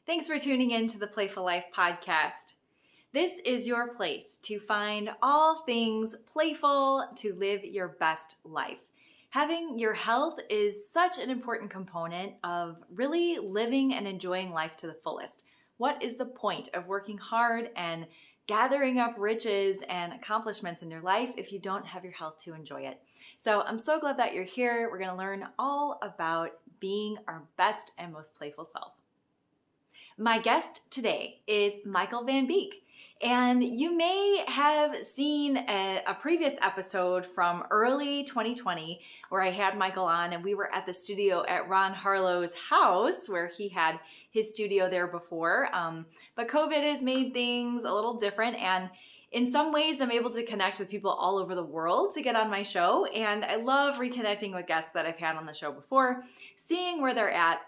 Thanks for tuning in to the Playful Life podcast. This is your place to find all things playful to live your best life. Having your health is such an important component of really living and enjoying life to the fullest. What is the point of working hard and gathering up riches and accomplishments in your life if you don't have your health to enjoy it? So I'm so glad that you're here. We're going to learn all about being our best and most playful self. My guest today is Michael VanBeek. And you may have seen a previous episode from early 2020 where I had Michael on and we were at the studio at Ron Harlow's house where he had his studio there before. But COVID has made things a little different, and in some ways I'm able to connect with people all over the world to get on my show. And I love reconnecting with guests that I've had on the show before, seeing where they're at,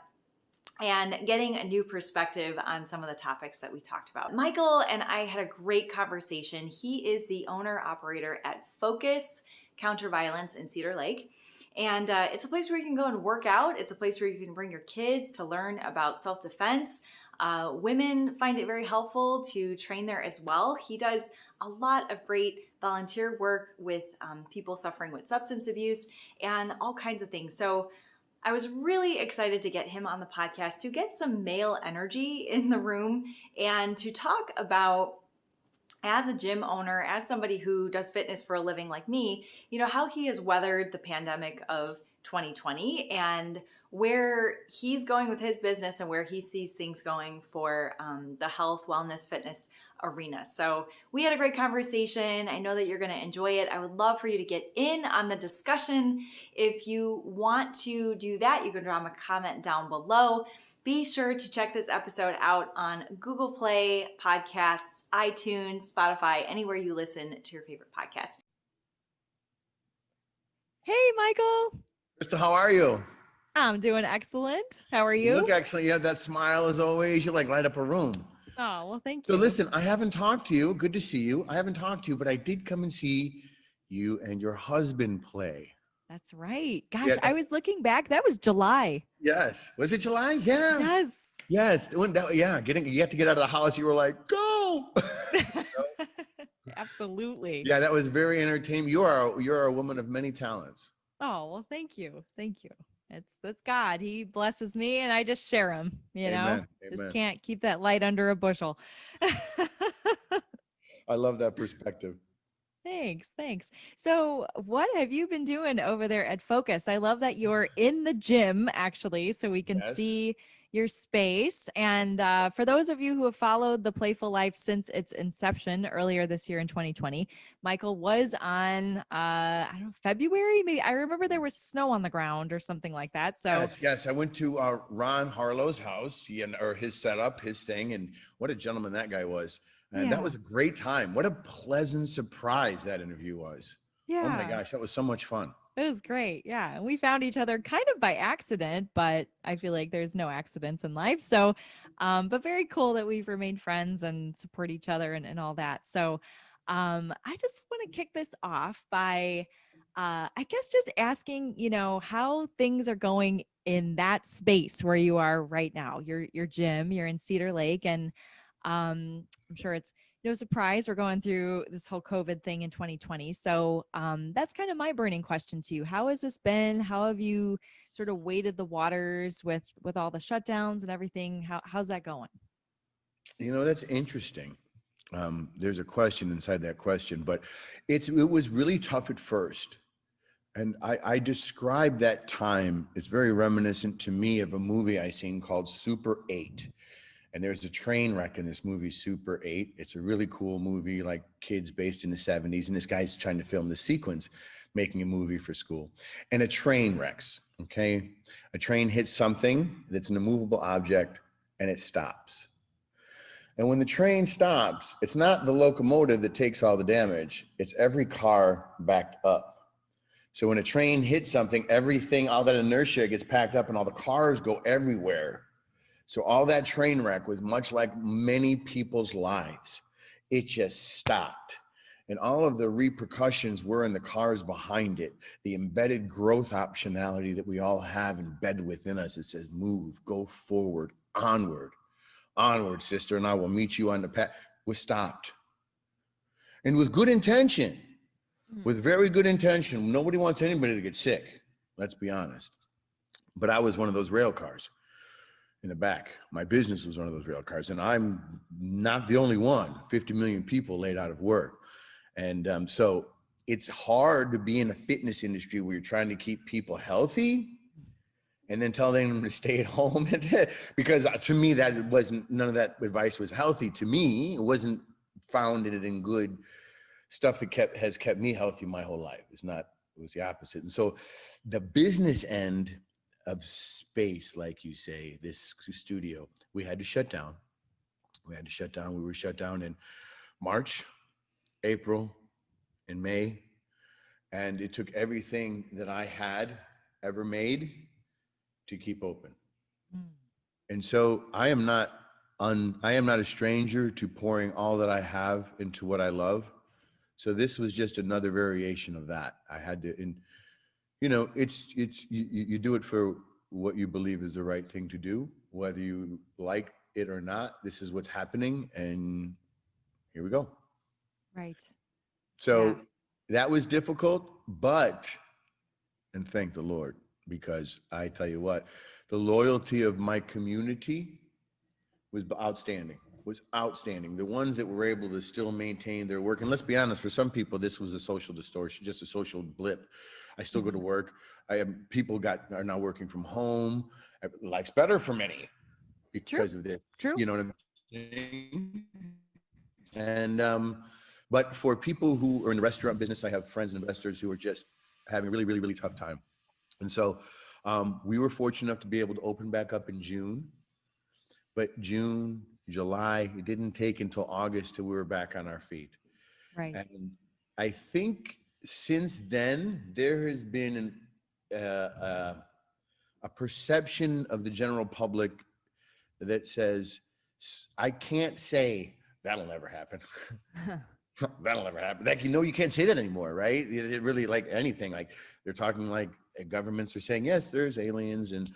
and getting a new perspective on some of the topics that we talked about. Michael and I had a great conversation. He is the owner-operator at Focus Counterviolence in Cedar Lake. And it's a place where you can go and work out. It's a place where you can bring your kids to learn about self-defense. Women find it very helpful to train there as well. He does a lot of great volunteer work with people suffering with substance abuse and all kinds of things. So I was really excited to get him on the podcast to get some male energy in the room and to talk about, as a gym owner, as somebody who does fitness for a living like me, how he has weathered the pandemic of 2020 and where he's going with his business and where he sees things going for the health, wellness, fitness arena. So we had a great conversation. I know that you're going to enjoy it. I would love for you to get in on the discussion. If you want to do that, you can drop a comment down below. Be sure to check this episode out on Google Play, Podcasts, iTunes, Spotify, anywhere you listen to your favorite podcast. Hey, Michael. Krista, how are you? I'm doing excellent. How are you? You look excellent. You have that smile as always. You light up a room. Oh, well, thank you. So listen, I haven't talked to you. Good to see you. I haven't talked to you, but I did come and see you and your husband play. That's right. Gosh, I was looking back. That was July. Yes. Was it July? Yeah. Yes. Yes. You have to get out of the house. You were like, go. Absolutely. Yeah, that was very entertaining. You're a woman of many talents. Oh, well, thank you. Thank you. That's God. He blesses me and I just share him, Amen. Just can't keep that light under a bushel. I love that perspective. Thanks. So what have you been doing over there at Focus? I love that you're in the gym, actually, so we can see your space. And for those of you who have followed the Playful Life since its inception earlier this year in 2020, Michael was on, February, maybe. I remember there was snow on the ground or something like that. So yes. I went to Ron Harlow's house, or his setup, his thing, and what a gentleman that guy was. And that was a great time. What a pleasant surprise that interview was. Yeah. Oh my gosh, that was so much fun. It was great. Yeah. And we found each other kind of by accident, but I feel like there's no accidents in life. So, but very cool that we've remained friends and support each other and all that. So, I just want to kick this off by, I guess just asking, how things are going in that space where you are right now, your gym, you're in Cedar Lake, and I'm sure it's no surprise we're going through this whole COVID thing in 2020. So that's kind of my burning question to you. How has this been? How have you sort of waded the waters with all the shutdowns and everything? How's that going? That's interesting. There's a question inside that question, but it was really tough at first. And I described that time, it's very reminiscent to me of a movie I seen called Super 8. And there's a train wreck in this movie, Super 8. It's a really cool movie, like kids based in the 70s. And this guy's trying to film the sequence, making a movie for school. And a train wrecks, okay? A train hits something that's an immovable object and it stops. And when the train stops, it's not the locomotive that takes all the damage. It's every car backed up. So when a train hits something, everything, all that inertia gets packed up and all the cars go everywhere. So all that train wreck was much like many people's lives. It just stopped. And all of the repercussions were in the cars behind it. The embedded growth optionality that we all have embedded within us. It says, move, go forward, onward. onward, sister, and I will meet you on the path, was stopped. And with good intention, with very good intention, nobody wants anybody to get sick. Let's be honest. But I was one of those rail cars in the back. My business was one of those rail cars, and I'm not the only one. 50 million people laid out of work. And so it's hard to be in the fitness industry where you're trying to keep people healthy and then telling them to stay at home. Because to me, none of that advice was healthy to me. It wasn't founded in good stuff that has kept me healthy my whole life. It was the opposite. And so the business end of space, like you say, this studio, we had to shut down. We were shut down in March, April, and May. And it took everything that I had ever made to keep open. And so I am not a stranger to pouring all that I have into what I love. So this was just another variation of that. I had to, you do it for what you believe is the right thing to do, whether you like it or not. This is what's happening, and here we go. Right. So that was difficult, and thank the Lord, because I tell you what, the loyalty of my community was outstanding. The ones that were able to still maintain their work. And let's be honest, for some people, this was a social distortion, just a social blip. I still go to work. People are now working from home. Life's better for many because of this. True. You know what I'm saying? And, but for people who are in the restaurant business, I have friends and investors who are just having a really, really, really tough time. And so we were fortunate enough to be able to open back up in June. But June, July, it didn't take until August till we were back on our feet. Right. And I think since then, there has been a perception of the general public that says, I can't say that'll never happen. That'll never happen. Like, you can't say that anymore, right? It really, like anything, like they're talking like governments are saying, yes, there's aliens. And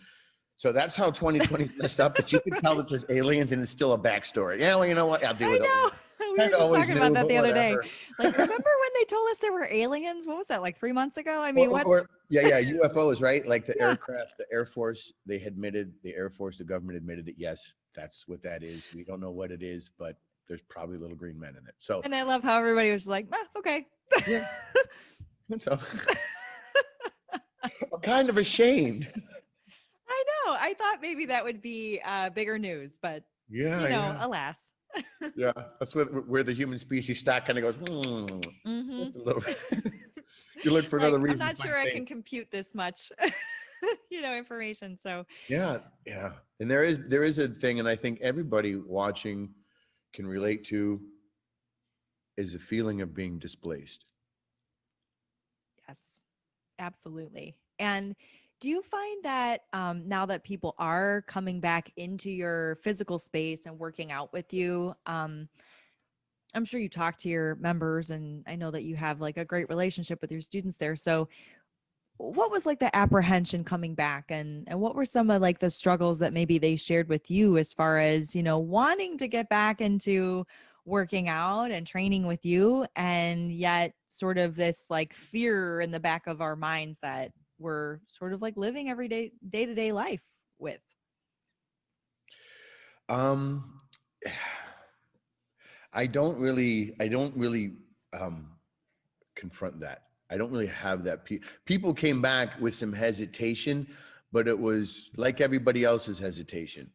so that's how 2020 messed up, but you can tell that there's aliens and it's still a backstory. Yeah, well, you know what? I'll do it. I know. We were just talking about that the other day. Like, remember when they told us there were aliens? What was that, like 3 months ago? I mean, UFOs, right? Like the aircraft, the Air Force, the government admitted that, yes, that's what that is. We don't know what it is, but there's probably little green men in it. So, and I love how everybody was like, okay. Yeah. So, I'm kind of ashamed. I know. I thought maybe that would be bigger news, but alas. Yeah, that's where the human species stock kind of goes. Just a little. You look for another reason. I'm not sure I can compute this much, information. So yeah, and there is a thing, and I think everybody watching can relate to, is the feeling of being displaced. Yes, absolutely. And do you find that now that people are coming back into your physical space and working out with you, I'm sure you talk to your members, and I know that you have like a great relationship with your students there. So what was like the apprehension coming back, and what were some of like the struggles that maybe they shared with you as far as, wanting to get back into working out and training with you, and yet sort of this like fear in the back of our minds that we're sort of like living every day-to-day life with? I don't really confront that. I don't really have that. People came back with some hesitation, but it was like everybody else's hesitation.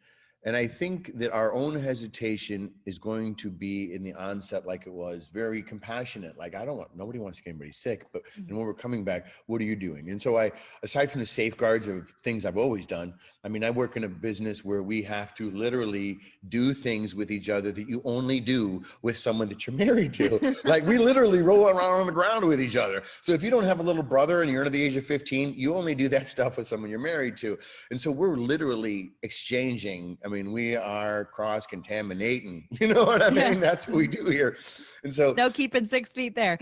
And I think that our own hesitation is going to be in the onset, like it was, very compassionate. Like, nobody wants to get anybody sick, but and when we're coming back, what are you doing? And so aside from the safeguards of things I've always done, I mean, I work in a business where we have to literally do things with each other that you only do with someone that you're married to. Like, we literally roll around on the ground with each other. So if you don't have a little brother and you're under the age of 15, you only do that stuff with someone you're married to. And so we're literally exchanging. I mean, we are cross-contaminating. You know what I mean? Yeah. That's what we do here. And so no keeping 6 feet there.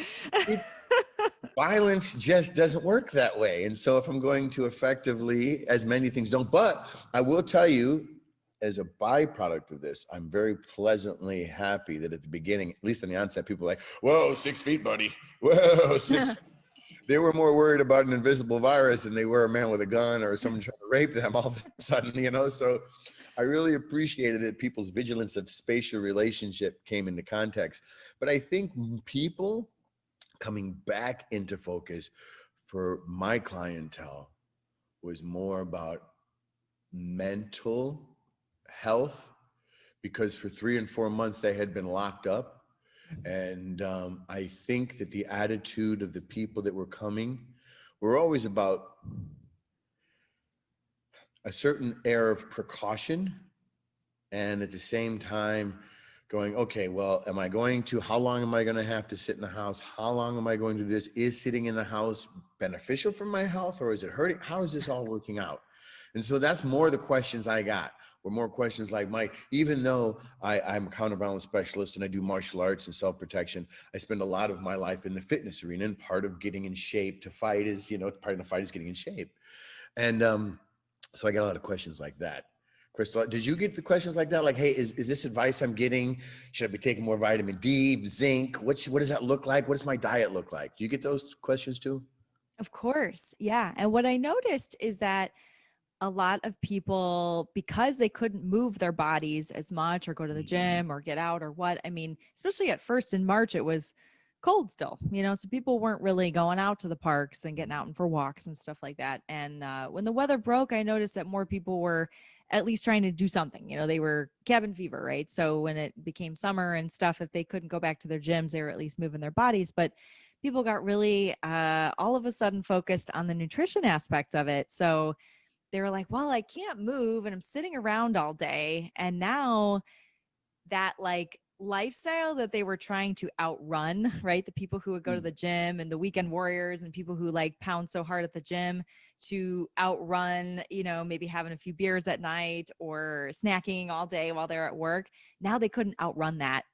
Violence just doesn't work that way. And so if I'm going to effectively, as many things don't, but I will tell you, as a byproduct of this, I'm very pleasantly happy that at the beginning, at least on the onset, people were like, whoa, 6 feet, buddy. Whoa, 6 They were more worried about an invisible virus than they were a man with a gun or someone trying to rape them all of a sudden, you know? So I really appreciated that people's vigilance of spatial relationship came into context. But I think people coming back into focus for my clientele was more about mental health, because for 3 and 4 months they had been locked up. And I think that the attitude of the people that were coming were always about a certain air of precaution, and at the same time going, okay, well, how long am I going to have to sit in the house? How long am I going to do this? Is sitting in the house beneficial for my health, or is it hurting? How is this all working out? And so that's more the questions I got, were more questions like, Mike, even though I'm a counterviolence specialist and I do martial arts and self-protection, I spend a lot of my life in the fitness arena, and part of getting in shape to fight is, part of the fight is getting in shape. And so I got a lot of questions like that. Crystal, did you get the questions like that? Like, hey, is this advice I'm getting? Should I be taking more vitamin D, zinc? What does that look like? What does my diet look like? Do you get those questions too? Of course. Yeah. And what I noticed is that a lot of people, because they couldn't move their bodies as much or go to the gym or get out or what, I mean, especially at first in March, it was cold still, so people weren't really going out to the parks and getting out and for walks and stuff like that. And when the weather broke, I noticed that more people were at least trying to do something. They were cabin fever, right? So when it became summer and stuff, if they couldn't go back to their gyms, they were at least moving their bodies. But people got really all of a sudden focused on the nutrition aspect of it. So they were like, well, I can't move and I'm sitting around all day. And now that like lifestyle that they were trying to outrun, right? The people who would go to the gym and the weekend warriors and people who like pound so hard at the gym to outrun, maybe having a few beers at night or snacking all day while they're at work. Now they couldn't outrun that.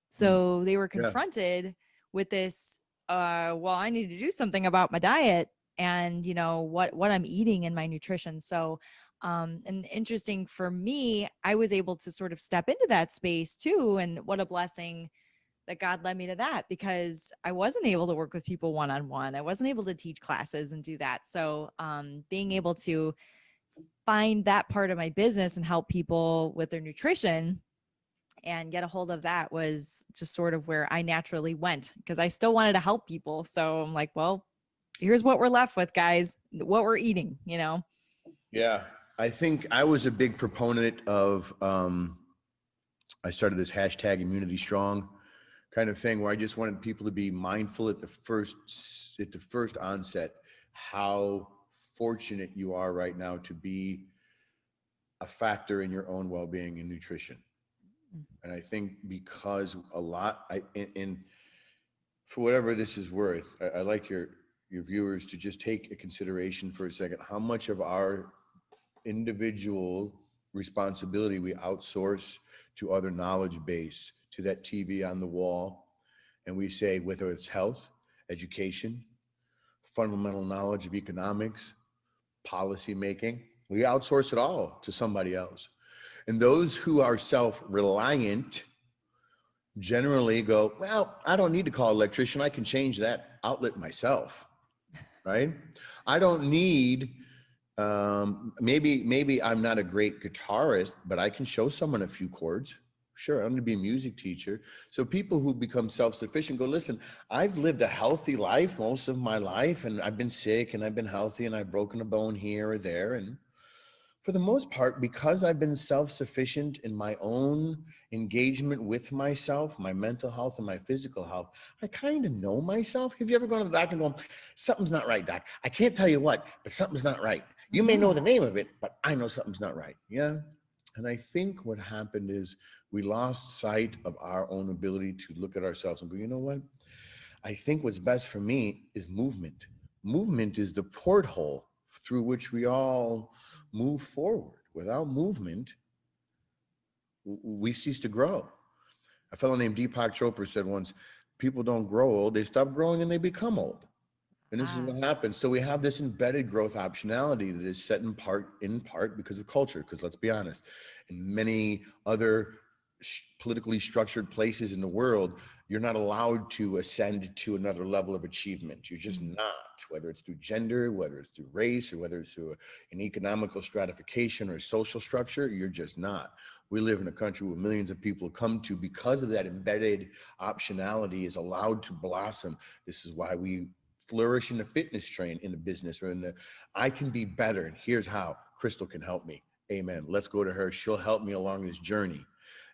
So they were confronted with this, well, I need to do something about my diet and what I'm eating in my nutrition. So and interesting for me, I was able to sort of step into that space too. And what a blessing that God led me to that, because I wasn't able to work with people one-on-one. I wasn't able to teach classes and do that. So being able to find that part of my business and help people with their nutrition and get a hold of that was just sort of where I naturally went, because I still wanted to help people. So I'm like, well, here's what we're left with, guys, what we're eating, Yeah, I think I was a big proponent of, I started this hashtag immunity strong kind of thing, where I just wanted people to be mindful at the first onset, how fortunate you are right now to be a factor in your own well-being and nutrition. And I think because and for whatever this is worth, I like your viewers to just take a consideration for a second, how much of our individual responsibility we outsource to other knowledge base, to that TV on the wall. And we say, whether it's health, education, fundamental knowledge of economics, policy making, we outsource it all to somebody else. And those who are self-reliant generally go, well, I don't need to call an electrician. I can change that outlet myself, right? I don't need, maybe I'm not a great guitarist, but I can show someone a few chords. Sure, I'm going to be a music teacher. So people who become self-sufficient go, listen, I've lived a healthy life most of my life, and I've been sick and I've been healthy and I've broken a bone here or there. And for the most part, because I've been self-sufficient in my own engagement with myself, my mental health and my physical health, I kind of know myself. Have you ever gone to the doctor and gone, something's not right, doc? I can't tell you what, but something's not right. You may know the name of it, but I know something's not right. Yeah. And I think what happened is we lost sight of our own ability to look at ourselves and go, you know what? I think what's best for me is movement. Movement is the porthole through which we all move forward. Without movement, we cease to grow. A fellow named Deepak Chopra said once, people don't grow old, they stop growing and they become old. And this is what happens. So we have this embedded growth optionality that is set in part because of culture. Because let's be honest, in many other politically structured places in the world, you're not allowed to ascend to another level of achievement. You're just not, whether it's through gender, whether it's through race, or whether it's through an economical stratification or social structure, you're just not. We live in a country where millions of people come to because of that embedded optionality is allowed to blossom. This is why we flourish in the fitness train in the business or in the, I can be better. And here's how. Crystal can help me. Amen. Let's go to her. She'll help me along this journey.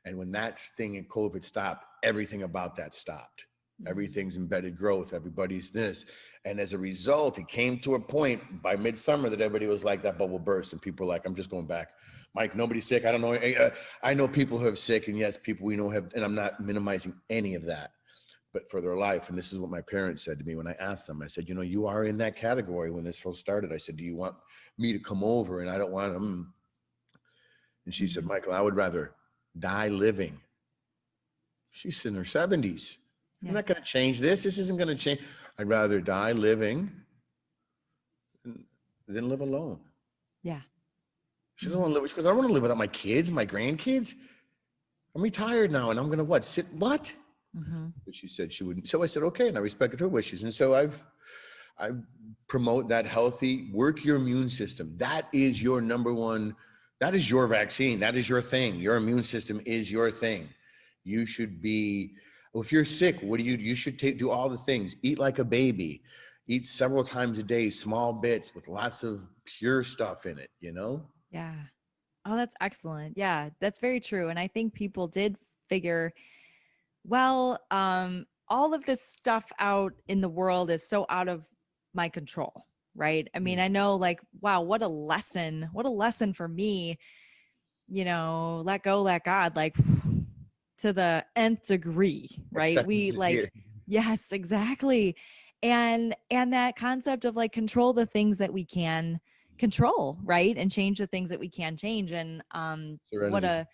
And when that thing in COVID stopped, everything about that stopped. Everything's embedded growth. Everybody's this. And as a result, it came to a point by midsummer that everybody was like, that bubble burst. And people were like, I'm just going back. Mike, nobody's sick. I don't know. I know people who have sick. And yes, people we know have, and I'm not minimizing any of that, but for their life. And this is what my parents said to me when I asked them. I said, you know, you are in that category when this first started. I said, do you want me to come over? And I don't want them. And she said, Michael, I would rather die living. She's in her 70s. I'm not going to change this. This isn't going to change. I'd rather die living than live alone. Yeah. She doesn't want to live because I don't want to live without my kids, my grandkids. I'm retired now, and I'm going to what? Sit what? But she said she wouldn't. So I said, okay, and I respected her wishes. And so I promote that healthy, work your immune system. That is your number one. That is your vaccine. That is your thing. Your immune system is your thing. You should be, well, if you're sick, what do you should do all the things. Eat like a baby. Eat several times a day, small bits with lots of pure stuff in it, you know? Yeah. Oh, that's excellent. Yeah, that's very true. And I think people did figure, well, all of this stuff out in the world is so out of my control, right? I mean, I know like, wow, what a lesson for me, you know, let go, let God, like to the nth degree, right? We like, yes, exactly. And that concept of like control the things that we can control, right? And change the things that we can change. And what a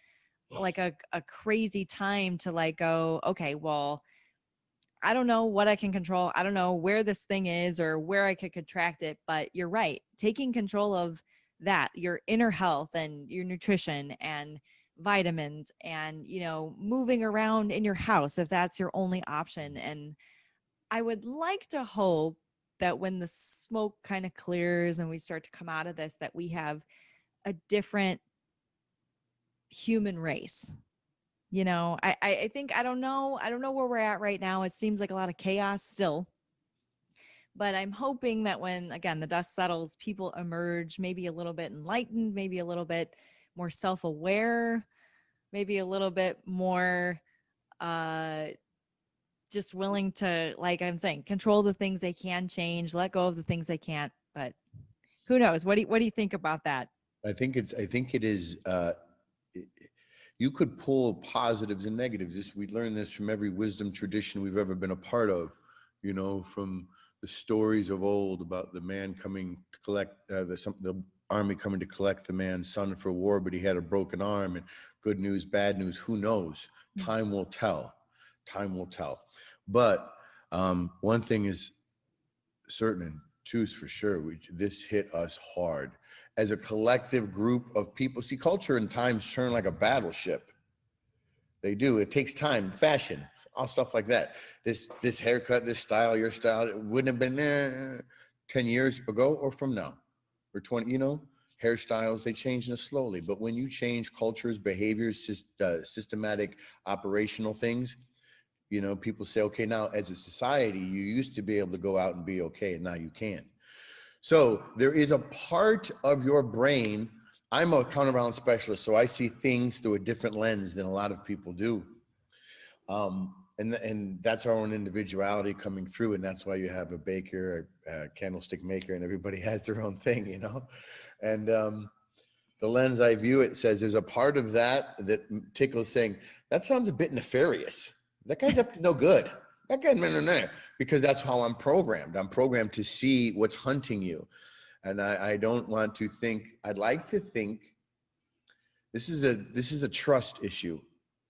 crazy time to like go, okay, well, I don't know what I can control. I don't know where this thing is or where I could contract it, but you're right. Taking control of that, your inner health and your nutrition and vitamins and, you know, moving around in your house if that's your only option. And I would like to hope that when the smoke kind of clears and we start to come out of this, that we have a different human race. You know, I think I don't know where we're at right now. It seems like a lot of chaos still. But I'm hoping that when again the dust settles, people emerge maybe a little bit enlightened, maybe a little bit more self-aware, maybe a little bit more just willing to, like I'm saying, control the things they can change, let go of the things they can't. But who knows? What do you think about that? I think it is, you could pull positives and negatives. We learn this from every wisdom tradition we've ever been a part of, you know, from the stories of old about the man coming to collect, the army coming to collect the man's son for war, but he had a broken arm, and good news, bad news, who knows? Time will tell. Time will tell. But one thing is certain, and two's for sure, this hit us hard. As a collective group of people, see, culture and times turn like a battleship. They do. It takes time, fashion, all stuff like that. This haircut, this style, your style, it wouldn't have been 10 years ago or from now or 20, you know, hairstyles, they change slowly. But when you change cultures, behaviors, systematic operational things, you know, people say, okay, now as a society, you used to be able to go out and be okay, and now you can't. So there is a part of your brain. I'm a counterbalance specialist, so I see things through a different lens than a lot of people do. And that's our own individuality coming through, and that's why you have a baker, a candlestick maker, and everybody has their own thing, you know. And the lens I view it says there's a part of that tickles saying, that sounds a bit nefarious. That guy's up to no good. That guy, no, because that's how I'm programmed. I'm programmed to see what's hunting you. And I don't want to think, I'd like to think this is a trust issue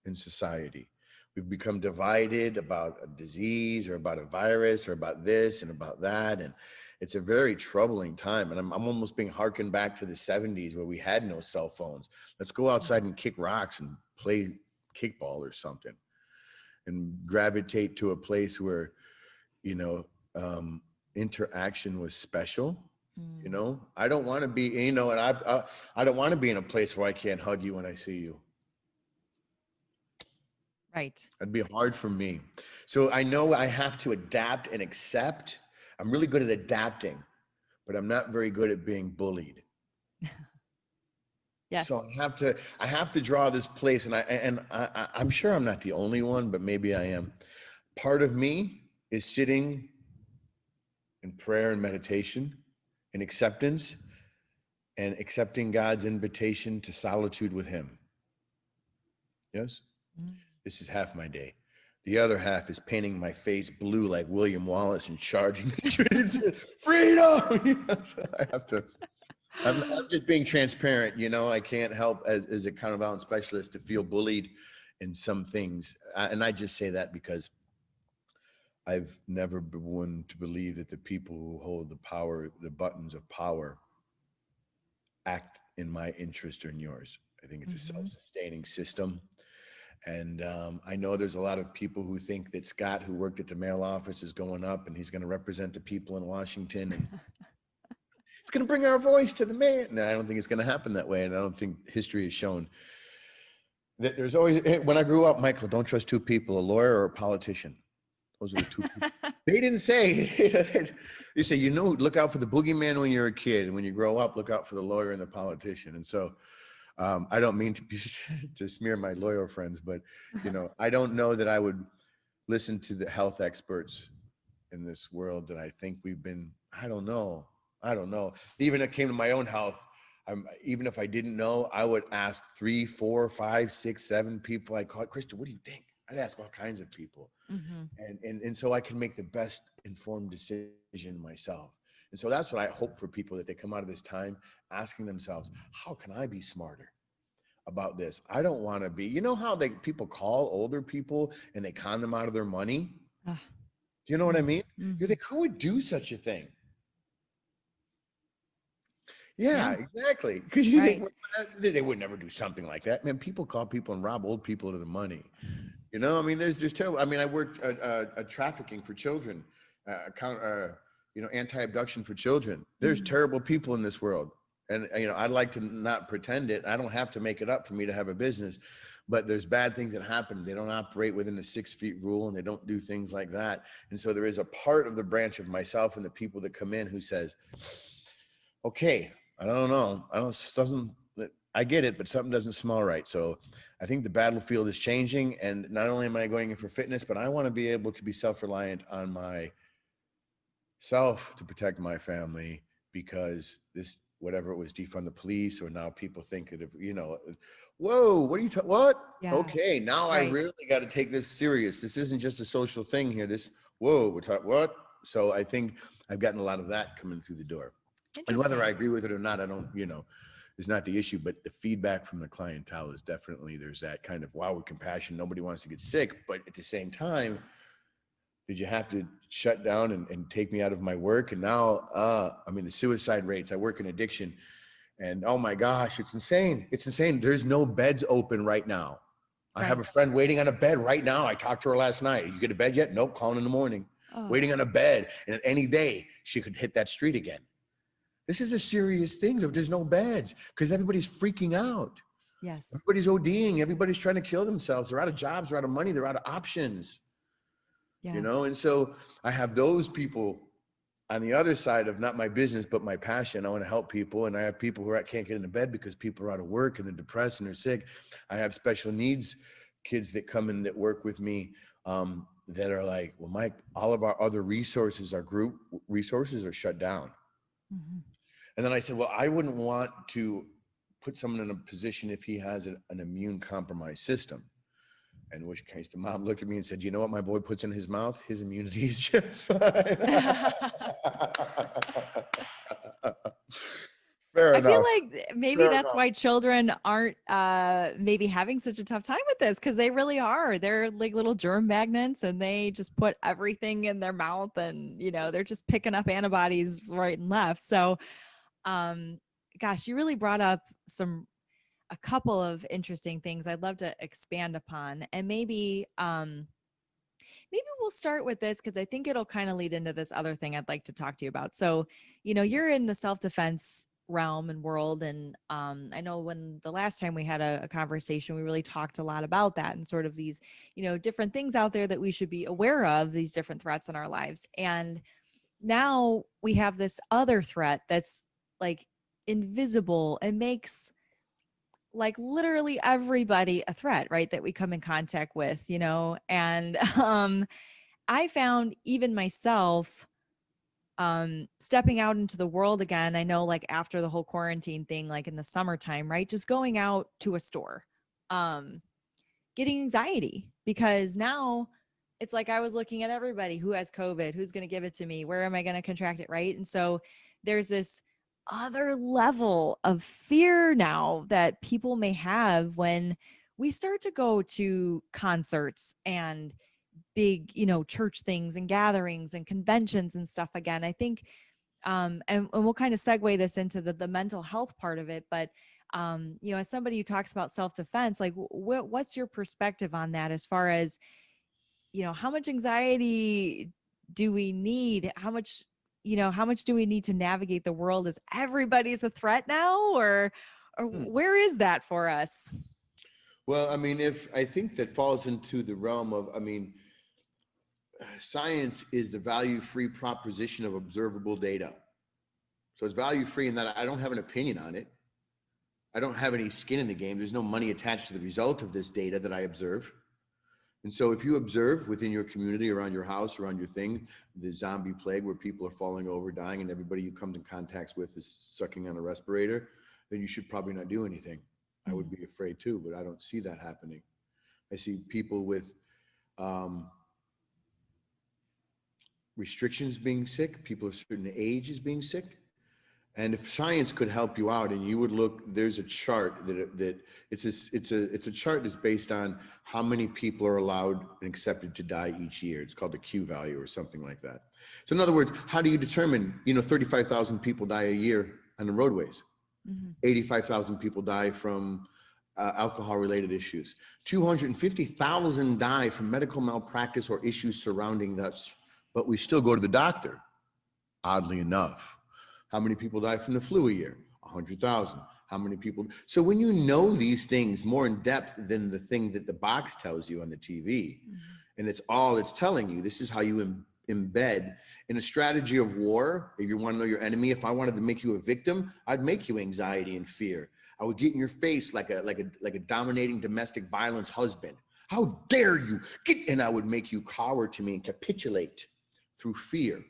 in society. We've become divided about a disease or about a virus or about this and about that. And it's a very troubling time. And I'm almost being harkened back to the 70s where we had no cell phones. Let's go outside and kick rocks and play kickball or something and gravitate to a place where, you know, interaction was special. You Mm. know, I don't want to be, you know, and I don't want to be in a place where I can't hug you when I see you. Right. It'd be hard for me. So I know I have to adapt and accept. I'm really good at adapting, but I'm not very good at being bullied. Yes. So I have to draw this place, and I'm sure I'm not the only one, but maybe I am. Part of me is sitting in prayer and meditation and acceptance and accepting God's invitation to solitude with him. Yes? Mm. This is half my day. The other half is painting my face blue like William Wallace and charging the streets. Freedom! You know, so I have to. I'm just being transparent. You know, I can't help as a counterbalance specialist to feel bullied in some things, and I just say that because I've never been one to believe that the people who hold the power, the buttons of power, act in my interest or in yours. I think it's a Mm-hmm. self-sustaining system. And I know there's a lot of people who think that Scott, who worked at the mail office, is going up and he's going to represent the people in Washington and it's going to bring our voice to the man. No, I don't think it's going to happen that way. And I don't think history has shown that there's always, when I grew up, Michael, don't trust two people, a lawyer or a politician. Those are the two people. They didn't say, they say, you know, look out for the boogeyman when you're a kid. And when you grow up, look out for the lawyer and the politician. And so I don't mean to smear my lawyer friends, but you know, I don't know that I would listen to the health experts in this world that I think we've been. I don't know. Even it came to my own health. Even if I didn't know, I would ask 3, 4, 5, 6, 7 people. I call it, Krista, what do you think? I'd ask all kinds of people, Mm-hmm. and so I can make the best informed decision myself. And so that's what I hope for people, that they come out of this time asking themselves, how can I be smarter about this? I don't want to be, you know how people call older people and they con them out of their money? Ah. Do you know what I mean? Mm-hmm. You think, who would do such a thing? Yeah, Yeah. exactly. Because you Right. think they would never do something like that. Man, people call people and rob old people out of the money. You know, I mean, there's terrible. I mean, I worked trafficking for children, you know, anti-abduction for children. There's Mm. terrible people in this world, and you know, I'd like to not pretend it. I don't have to make it up for me to have a business, but there's bad things that happen. They don't operate within the 6 feet rule, and they don't do things like that. And so there is a part of the branch of myself and the people that come in who says, "Okay, I don't know. I get it, but something doesn't smell right." So I think the battlefield is changing. And not only am I going in for fitness, but I want to be able to be self-reliant on myself to protect my family, because this, whatever it was, defund the police, or now people think that if, you know, whoa, what are you talking, what? Yeah. Okay, now I Right. really got to take this serious. This isn't just a social thing here. Whoa, we're talking, what? So I think I've gotten a lot of that coming through the door. And whether I Interesting. agree with it or not, I don't, you know, is not the issue. But the feedback from the clientele is definitely, there's that kind of, wow, with compassion, nobody wants to get sick. But at the same time, did you have to shut down and take me out of my work? And now, I mean, the suicide rates, I work in addiction, and oh my gosh, it's insane. It's insane. There's no beds open right now. I have a Right. friend waiting on a bed right now. I talked to her last night. You get a bed yet? Nope, calling in the morning. Oh. Waiting on a bed. And any day she could hit that street again. This is a serious thing. There's no beds because everybody's freaking out. Yes. Everybody's ODing. Everybody's trying to kill themselves. They're out of jobs. They're out of money. They're out of options. Yeah. You know, and so I have those people on the other side of not my business, but my passion. I want to help people. And I have people who can't get into bed because people are out of work and they're depressed and they're sick. I have special needs kids that come in that work with me that are like, well, Mike, all of our other resources, our group resources, are shut down. Mm-hmm. And then I said, well, I wouldn't want to put someone in a position if he has an immune compromised system. In which case the mom looked at me and said, you know what my boy puts in his mouth? His immunity is just fine. Fair I feel enough. like maybe Fair that's enough. why children aren't maybe having such a tough time with this, because they really are. They're like little germ magnets, and they just put everything in their mouth, and they're just picking up antibodies right and left. So um gosh, you really brought up a couple of interesting things I'd love to expand upon. And maybe we'll start with this because I think it'll kind of lead into this other thing I'd like to talk to you about. So, you're in the self-defense realm and world. And I know when the last time we had a conversation, we really talked a lot about that and sort of these, different things out there that we should be aware of, these different threats in our lives. And now we have this other threat that's like invisible and makes like literally everybody a threat, right? That we come in contact with, and I found even myself stepping out into the world again. I know, like, after the whole quarantine thing, like in the summertime, right? Just going out to a store, um, getting anxiety because now it's like I was looking at everybody who has COVID, who's going to give it to me, where am I going to contract it, right? And so there's this other level of fear now that people may have when we start to go to concerts and big, church things and gatherings and conventions and stuff again. I think, and we'll kind of segue this into the mental health part of it, but as somebody who talks about self-defense, like what's your perspective on that as far as, how much anxiety do we need? How much do we need to navigate the world? Is everybody's a threat now, or Hmm. where is that for us? Well, I mean, if I think that falls into the realm of, I mean, science is the value-free proposition of observable data. So it's value-free in that I don't have an opinion on it. I don't have any skin in the game. There's no money attached to the result of this data that I observe. And so if you observe within your community, around your house, around your thing, the zombie plague where people are falling over, dying, and everybody you come in contact with is sucking on a respirator, then you should probably not do anything. I would be afraid too, but I don't see that happening. I see people with um, restrictions being sick, people of certain ages being sick. And if science could help you out, and you would look, there's a chart that it's a chart that's based on how many people are allowed and accepted to die each year. It's called the Q value or something like that. So in other words, how do you determine? 35,000 people die a year on the roadways. 85,000 people die from alcohol-related issues. 250,000 die from medical malpractice or issues surrounding that. But we still go to the doctor, oddly enough. How many people die from the flu a year? 100,000. How many people? So when you know these things more in depth than the thing that the box tells you on the TV, and it's all it's telling you, this is how you embed in a strategy of war. If you want to know your enemy, if I wanted to make you a victim, I'd make you anxiety and fear. I would get in your face like a dominating domestic violence husband. How dare you get? And I would make you cower to me and capitulate through fear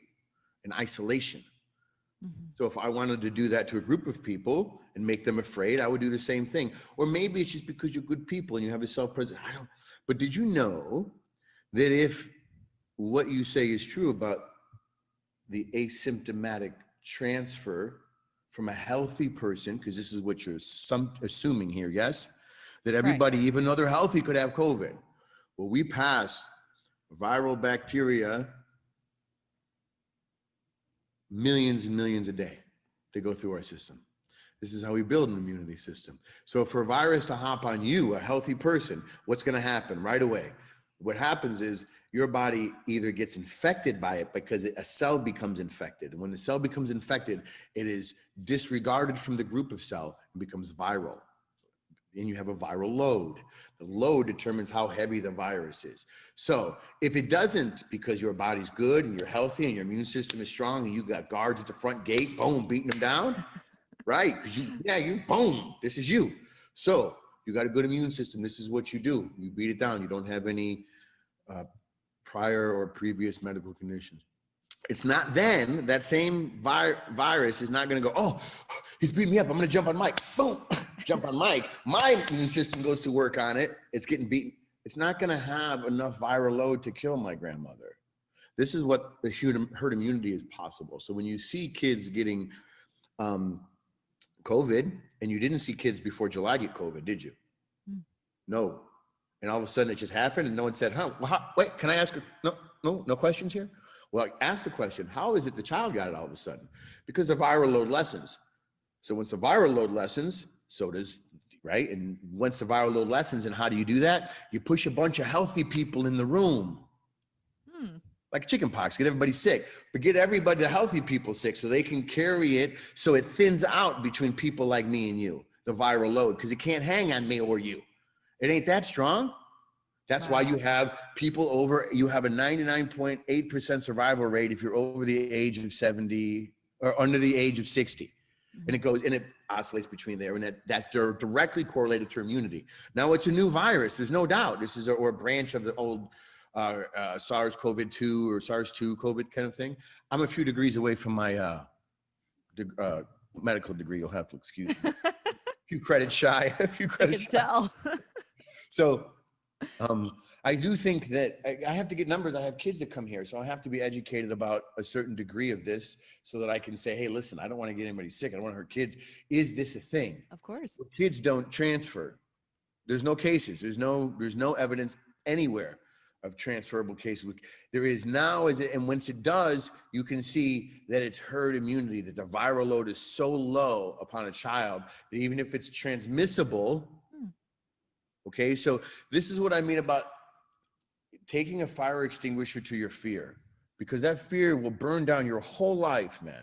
and isolation. So if I wanted to do that to a group of people and make them afraid, I would do the same thing. Or maybe it's just because you're good people and you have a self-presence. But did you know that if what you say is true about the asymptomatic transfer from a healthy person, because this is what you're assuming here, yes? That Right. everybody, even though they're healthy, could have COVID. Well, we pass viral bacteria millions and millions a day. They go through our system. This is how we build an immunity system. So for a virus to hop on you, a healthy person, what's going to happen right away? What happens is your body either gets infected by it because a cell becomes infected. And when the cell becomes infected, it is disregarded from the group of cell and becomes viral. And you have a viral load. The load determines how heavy the virus is. So if it doesn't, because your body's good and you're healthy and your immune system is strong and you got guards at the front gate, boom, beating them down, right? Because you, boom, this is you. So you got a good immune system. This is what you do. You beat it down. You don't have any prior or previous medical conditions. It's not then that same virus is not going to go, oh, he's beating me up. I'm going to jump on Mike. Boom, jump on Mike. My immune system goes to work on it. It's getting beaten. It's not going to have enough viral load to kill my grandmother. This is what the herd immunity is possible. So when you see kids getting COVID, and you didn't see kids before July get COVID, did you? Mm. No. And all of a sudden it just happened, and no one said, huh, well, wait, can I ask? No questions here? Well, ask the question, how is it the child got it all of a sudden? Because the viral load lessens. So once the viral load lessens, so does, right? And once the viral load lessens, and how do you do that? You push a bunch of healthy people in the room. Like chicken pox, get everybody sick, but get everybody, the healthy people, sick so they can carry it, so it thins out between people like me and you, the viral load, because it can't hang on me or you. It ain't that strong. That's why you have people over, you have a 99.8% survival rate if you're over the age of 70 or under the age of 60. And it goes, and it oscillates between there, and that's directly correlated to immunity. Now it's a new virus, there's no doubt. This is a branch of the old SARS-CoV-2 or SARS-2 COVID kind of thing. I'm a few degrees away from my medical degree. You'll have to excuse me. A few credits shy. A few credits shy. Tell. So I do think that I have to get numbers. I have kids that come here, so I have to be educated about a certain degree of this so that I can say, hey, listen, I don't want to get anybody sick. I don't want to hurt kids. Is this a thing? Of course. Well, kids don't transfer. There's no cases. There's no evidence anywhere of transferable cases. There is now, and once it does, you can see that it's herd immunity, that the viral load is so low upon a child that even if it's transmissible, okay, so this is what I mean about taking a fire extinguisher to your fear, because that fear will burn down your whole life, man.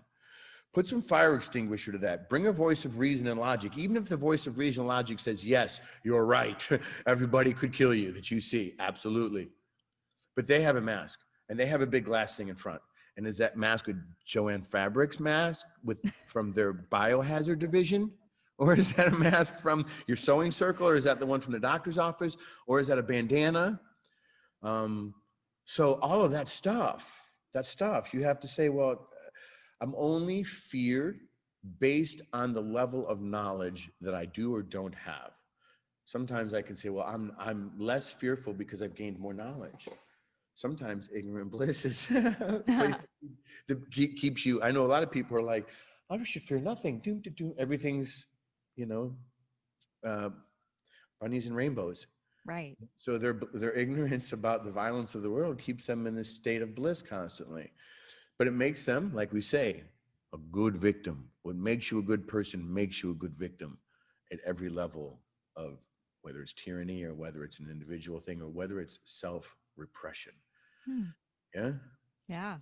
Put some fire extinguisher to that. Bring a voice of reason and logic. Even if the voice of reason and logic says, yes, you're right. Everybody could kill you that you see. Absolutely. But they have a mask, and they have a big glass thing in front. And is that mask a Joanne Fabrics mask from their biohazard division? Or is that a mask from your sewing circle? Or is that the one from the doctor's office? Or is that a bandana? So all of that stuff, you have to say, well, I'm only feared based on the level of knowledge that I do or don't have. Sometimes I can say, well, I'm less fearful because I've gained more knowledge. Sometimes ignorant bliss is a place that keeps you. I know a lot of people are like, I should fear nothing. Everything's, bunnies and rainbows. Right. So their ignorance about the violence of the world keeps them in this state of bliss constantly. But it makes them, like we say, a good victim. What makes you a good person makes you a good victim at every level of whether it's tyranny or whether it's an individual thing or whether it's self-repression. Yeah? Yeah.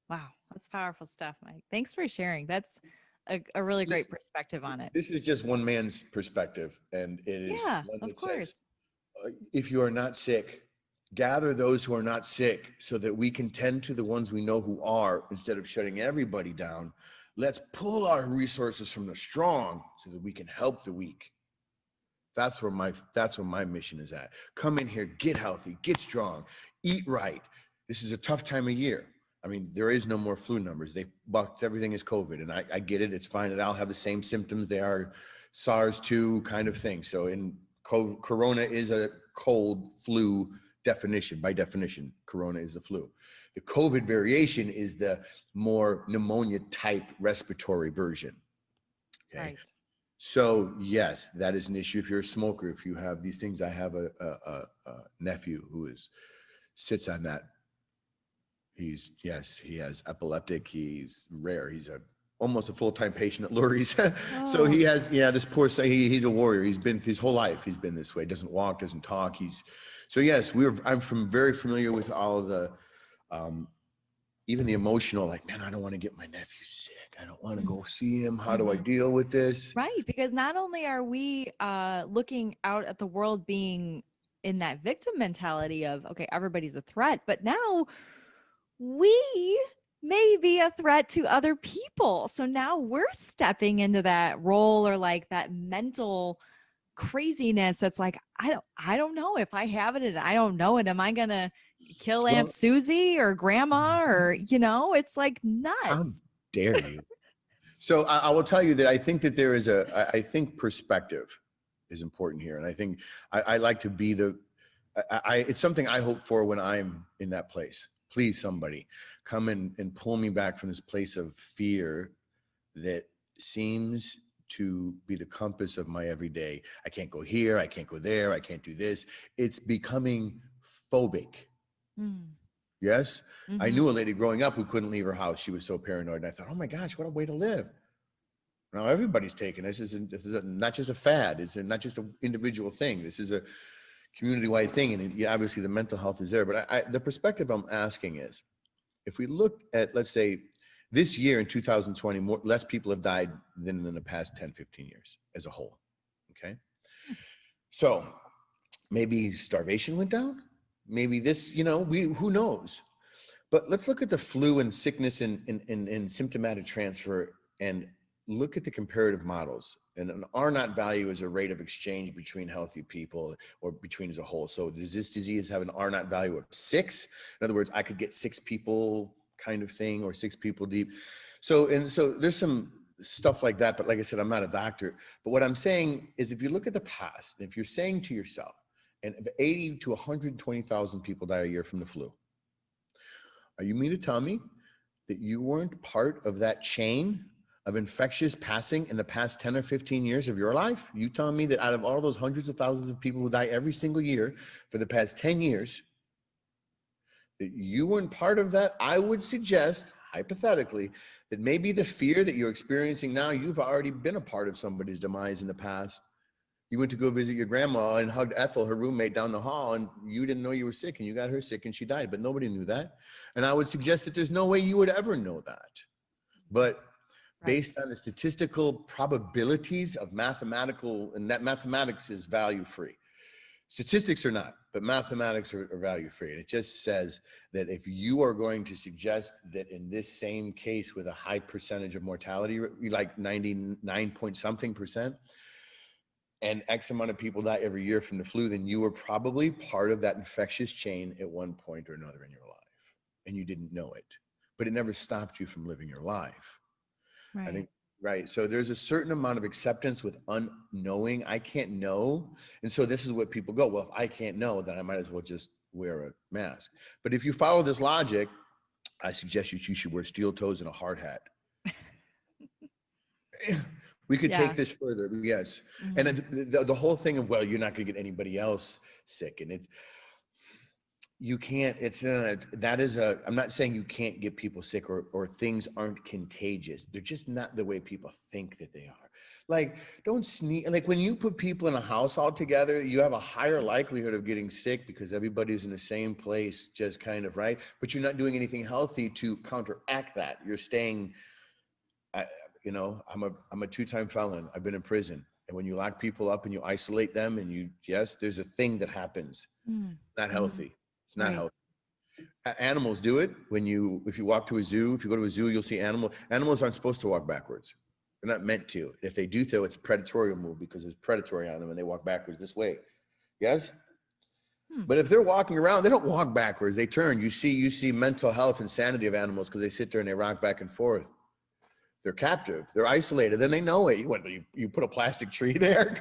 Wow. That's powerful stuff, Mike. Thanks for sharing. That's a really great perspective on it. This is just one man's perspective, and it is one that says, if you are not sick, gather those who are not sick so that we can tend to the ones we know who are instead of shutting everybody down. Let's pull our resources from the strong so that we can help the weak. That's where my mission is at. Come in here, get healthy, get strong, eat right. This is a tough time of year. I mean, there is no more flu numbers. They bucked everything as COVID, and I get it. It's fine that I'll have the same symptoms. They are SARS-2 kind of thing. So Corona is a cold flu definition. By definition, Corona is the flu. The COVID variation is the more pneumonia type respiratory version. Okay. Right. So yes, that is an issue if you're a smoker, if you have these things. I have a nephew who sits on that. He has epileptic. He's rare. He's almost a full-time patient at Lurie's. So he has, this poor, he's a warrior. He's been his whole life. He's been this way. Doesn't walk, doesn't talk. I'm very familiar with all of the, even the emotional, like, man, I don't want to get my nephew sick. I don't want to go see him. How do I deal with this? Right. Because not only are we looking out at the world being in that victim mentality of, okay, everybody's a threat, but now we may be a threat to other people. So now we're stepping into that role or like that mental craziness that's like, I don't know if I have it and I don't know it. Am I going to kill Aunt Susie or grandma or, it's like nuts. How dare you? So I will tell you that I think that there is I think perspective is important here. And I think I like to be it's something I hope for when I'm in that place. Please, somebody come and pull me back from this place of fear that seems to be the compass of my everyday. I can't go here, I can't go there, I can't do this. It's becoming phobic. Mm. Yes. I Mm-hmm. knew a lady growing up who couldn't leave her house. She was so paranoid. And I thought, oh my gosh, what a way to live. Now everybody's taking this. Not just a fad. It's not just an individual thing. This is a community-wide thing. And yeah, obviously the mental health is there. But the perspective I'm asking is, if we look at, let's say, this year in 2020, less people have died than in the past 10, 15 years as a whole. Okay. So maybe starvation went down. Maybe this, who knows? But let's look at the flu and sickness and symptomatic transfer and look at the comparative models. And an R naught value is a rate of exchange between healthy people or between as a whole. So does this disease have an R naught value of 6? In other words, I could get 6 people kind of thing, or 6 people deep. So there's some stuff like that. But like I said, I'm not a doctor. But what I'm saying is, if you look at the past, if you're saying to yourself, and 80 to 120,000 people die a year from the flu, are you mean to tell me that you weren't part of that chain of infectious passing in the past 10 or 15 years of your life? You telling me that out of all those hundreds of thousands of people who die every single year for the past 10 years, that you weren't part of that? I would suggest, hypothetically, that maybe the fear that you're experiencing now, you've already been a part of somebody's demise in the past. You went to go visit your grandma and hugged Ethel, her roommate, down the hall, and you didn't know you were sick, and you got her sick and she died, but nobody knew that. And I would suggest that there's no way you would ever know that. But Right. based on the statistical probabilities of mathematical, and that mathematics is value free. Statistics are not, but mathematics are value free. And it just says that if you are going to suggest that in this same case with a high percentage of mortality, like 99 point something percent, and X amount of people die every year from the flu, then you were probably part of that infectious chain at one point or another in your life, and you didn't know it. But it never stopped you from living your life. I Right. think, right. So there's a certain amount of acceptance with unknowing. I can't know. And so this is what people go, well, if I can't know, then I might as well just wear a mask. But if you follow this logic, I suggest you should wear steel toes and a hard hat. We could Yeah. take this further, yes. And Mm-hmm. the whole thing of, well, you're not going to get anybody else sick, and you can't. I'm not saying you can't get people sick or things aren't contagious. They're just not the way people think that they are. Like, don't sneak. Like, when you put people in a house all together, you have a higher likelihood of getting sick because everybody's in the same place, just kind of, right? But you're not doing anything healthy to counteract that. You're staying. I'm a 2-time felon. I've been in prison. And when you lock people up and you isolate them and yes, there's a thing that happens. Not Mm-hmm. healthy. It's not Right. healthy. Animals do it. If you walk to a zoo, if you go to a zoo, you'll see animals aren't supposed to walk backwards. They're not meant to. If they do so, it's a predatory move because there's predatory on them and they walk backwards this way. Yes? Hmm. But if they're walking around, they don't walk backwards. They turn. You see mental health and sanity of animals because they sit there and they rock back and forth. They're captive. They're isolated. Then they know it. You put a plastic tree there?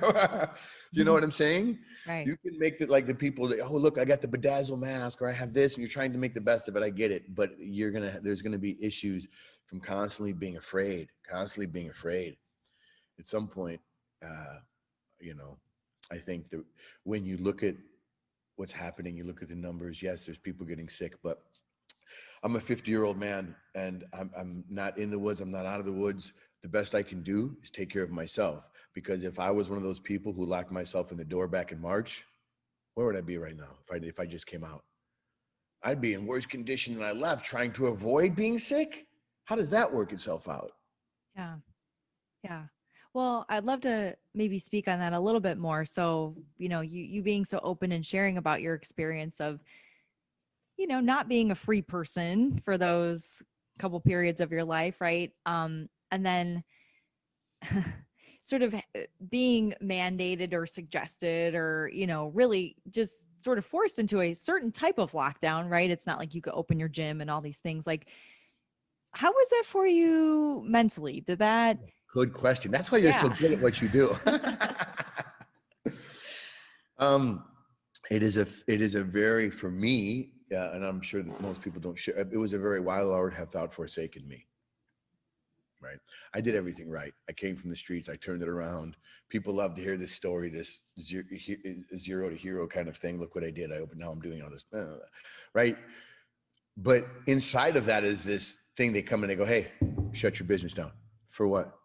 You know what I'm saying? Right. You can make it like the people that, oh, look, I got the bedazzle mask, or I have this, and you're trying to make the best of it. I get it. But there's going to be issues from constantly being afraid. At some point, you know, I think that when you look at what's happening, you look at the numbers, yes, there's people getting sick, but I'm a 50-year-old man, and I'm not in the woods. I'm not out of the woods. The best I can do is take care of myself, because if I was one of those people who locked myself in the door back in March, where would I be right now if I just came out? I'd be in worse condition than I left, trying to avoid being sick. How does that work itself out? Yeah. Yeah. Well, I'd love to maybe speak on that a little bit more. So, you being so open and sharing about your experience of, not being a free person for those couple periods of your life, right? And then sort of being mandated or suggested or, really just sort of forced into a certain type of lockdown, right? It's not like you could open your gym and all these things. Like, how was that for you mentally? Did that? Good question. That's why you're so Yeah. good at what you do. um, it is a very, for me, and I'm sure that most people don't share, it was a very, why Lord have thou forsaken me. right? I did everything right. I came from the streets. I turned it around. People love to hear this story, this zero to hero kind of thing. Look what I did. Now I'm doing all this, right? But inside of that is this thing. They come and they go, hey, shut your business down. For what?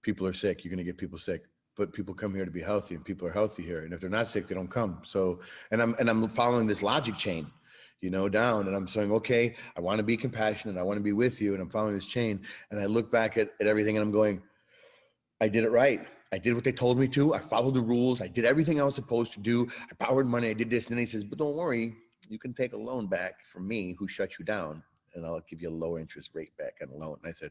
People are sick. You're going to get people sick. But people come here to be healthy, and people are healthy here. And if they're not sick, they don't come. So, and I'm following this logic chain, down, and I'm saying, okay, I want to be compassionate. I want to be with you. And I'm following this chain. And I look back at everything and I'm going, I did it right. I did what they told me to. I followed the rules. I did everything I was supposed to do. I borrowed money. I did this. And then he says, but don't worry, you can take a loan back from me who shut you down, and I'll give you a lower interest rate back on a loan. And I said,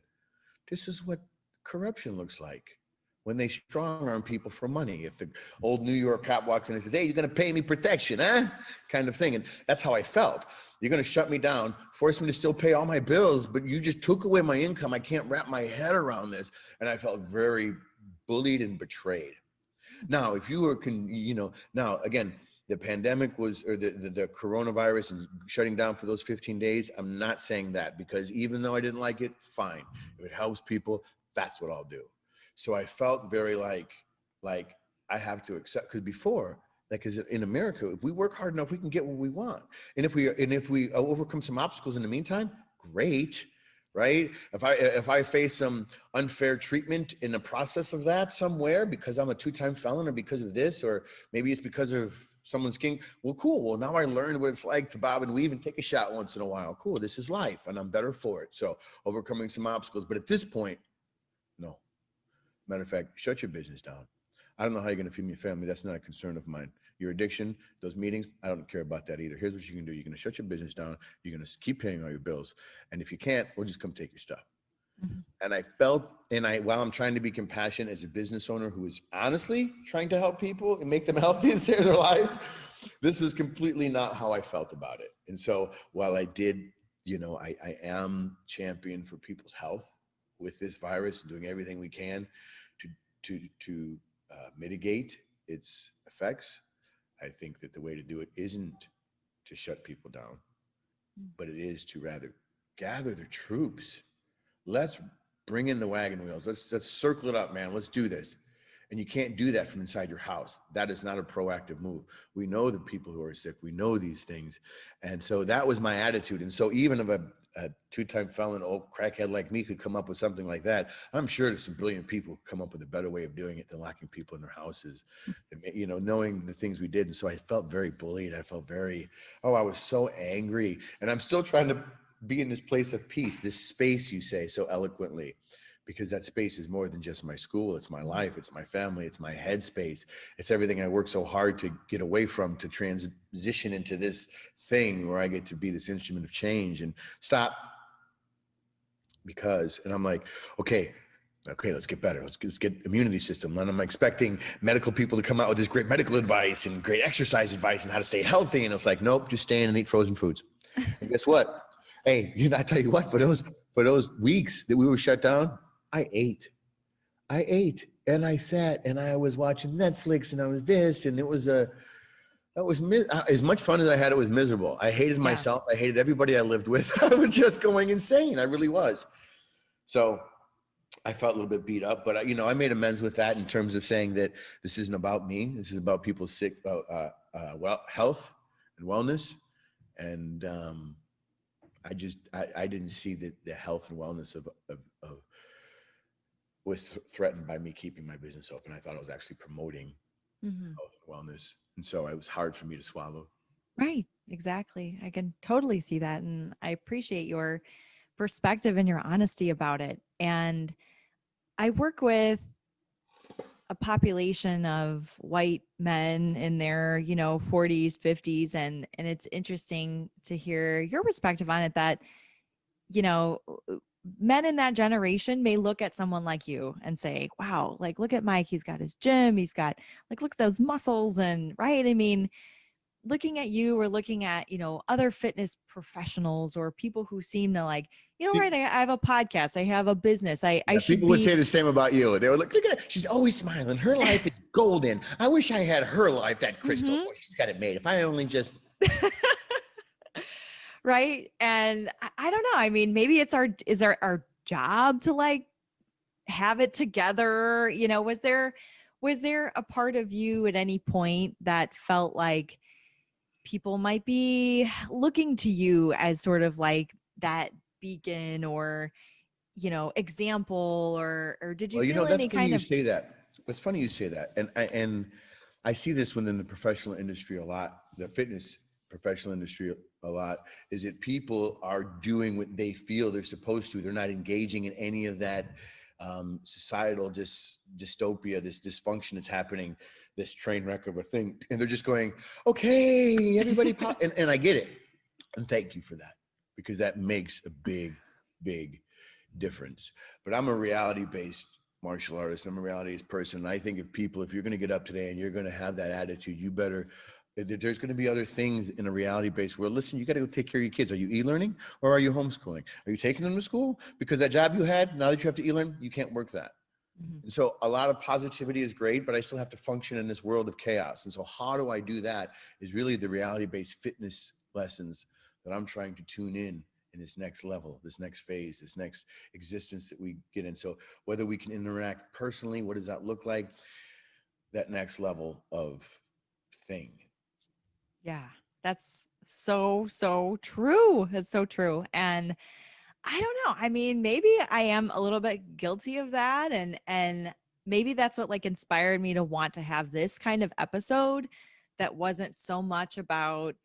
this is what corruption looks like. When they strong arm people for money. If the old New York cop walks in and says, hey, you're going to pay me protection, huh? Kind of thing. And that's how I felt. You're going to shut me down, force me to still pay all my bills, but you just took away my income. I can't wrap my head around this. And I felt very bullied and betrayed. Now, if you were, now again, the pandemic was, or the coronavirus and shutting down for those 15 days, I'm not saying that, because even though I didn't like it, fine. If it helps people, that's what I'll do. So I felt very like I have to accept, because before, because in America, if we work hard enough, we can get what we want. And if we overcome some obstacles in the meantime, great, right? If I face some unfair treatment in the process of that somewhere because I'm a 2-time felon, or because of this, or maybe it's because of someone's king, well, cool. Well, now I learned what it's like to bob and weave and take a shot once in a while. Cool, this is life, and I'm better for it. So overcoming some obstacles, but at this point, no. Matter of fact, shut your business down. I don't know how you're going to feed your family. That's not a concern of mine. Your addiction, those meetings, I don't care about that either. Here's what you can do. You're going to shut your business down. You're going to keep paying all your bills. And if you can't, we'll just come take your stuff. Mm-hmm. And I felt, while I'm trying to be compassionate as a business owner who is honestly trying to help people and make them healthy and save their lives, this is completely not how I felt about it. And so while I did, I am champion for people's health with this virus and doing everything we can to mitigate its effects. I think that the way to do it isn't to shut people down, but it is to rather gather the troops. Let's bring in the wagon wheels. Let's circle it up, man. Let's do this. And you can't do that from inside your house. That is not a proactive move. We know the people who are sick. We know these things. And so that was my attitude. And so even if a 2-time felon, old crackhead like me could come up with something like that, I'm sure there's some brilliant people who come up with a better way of doing it than locking people in their houses, knowing the things we did. And so I felt very bullied. I felt I was so angry. And I'm still trying to be in this place of peace, this space you say so eloquently, because that space is more than just my school. It's my life. It's my family. It's my headspace. It's everything I work so hard to get away from, to transition into this thing where I get to be this instrument of change and stop. And I'm like, okay, let's get better. Let's get immunity system. And I'm expecting medical people to come out with this great medical advice and great exercise advice and how to stay healthy. And it's like, nope, just stay in and eat frozen foods. And guess what? Hey, I tell you what, for those weeks that we were shut down, I ate and I sat and I was watching Netflix and I was this, and it was as much fun as I had. It was miserable. I hated myself. I hated everybody I lived with. I was just going insane. I really was. So I felt a little bit beat up, but I made amends with that in terms of saying that this isn't about me. This is about people's sick, health and wellness. And I didn't see that the health and wellness of was threatened by me keeping my business open. I thought I was actually promoting health and wellness. And so it was hard for me to swallow. Right. Exactly. I can totally see that. And I appreciate your perspective and your honesty about it. And I work with a population of white men in their, 40s, 50s. And it's interesting to hear your perspective on it, that, men in that generation may look at someone like you and say, wow, like, look at Mike. He's got his gym. He's got look at those muscles. And right. I mean, looking at you or looking at, other fitness professionals or people who seem to right. I have a podcast. I have a business. I should people would say the same about you. They would look at her. She's always smiling. Her life is golden. I wish I had her life, that crystal. Boy, she's got it made. If I only just... Right. And I don't know. I mean, maybe it's our job to have it together? You know, was there a part of you at any point that felt like people might be looking to you as sort of like that beacon or, you know, example, or did you Well, you feel know, that's any funny kind you of say that. It's funny you say that. And I see this within the professional industry a lot, the fitness professional industry a lot, is that people are doing what they feel they're supposed to. They're not engaging in any of that societal dystopia, this dysfunction that's happening, this train wreck of a thing. And they're just going, okay, everybody pop. And I get it. And thank you for that, because that makes a big, big difference. But I'm a reality-based martial artist. I'm a reality-based person. And I think if you're going to get up today and you're going to have that attitude, you better, there's going to be other things in a reality-based world. Listen, you got to go take care of your kids. Are you e-learning or are you homeschooling? Are you taking them to school? Because that job you had, now that you have to e-learn, you can't work that. Mhm. And so a lot of positivity is great, but I still have to function in this world of chaos. And so how do I do that is really the reality-based fitness lessons that I'm trying to tune in this next level, this next phase, this next existence that we get in. So whether we can interact personally, what does that look like? That next level of thing. Yeah, that's so, so true. That's so true. And I don't know. I mean, maybe I am a little bit guilty of that. And maybe that's what like inspired me to want to have this kind of episode that wasn't so much about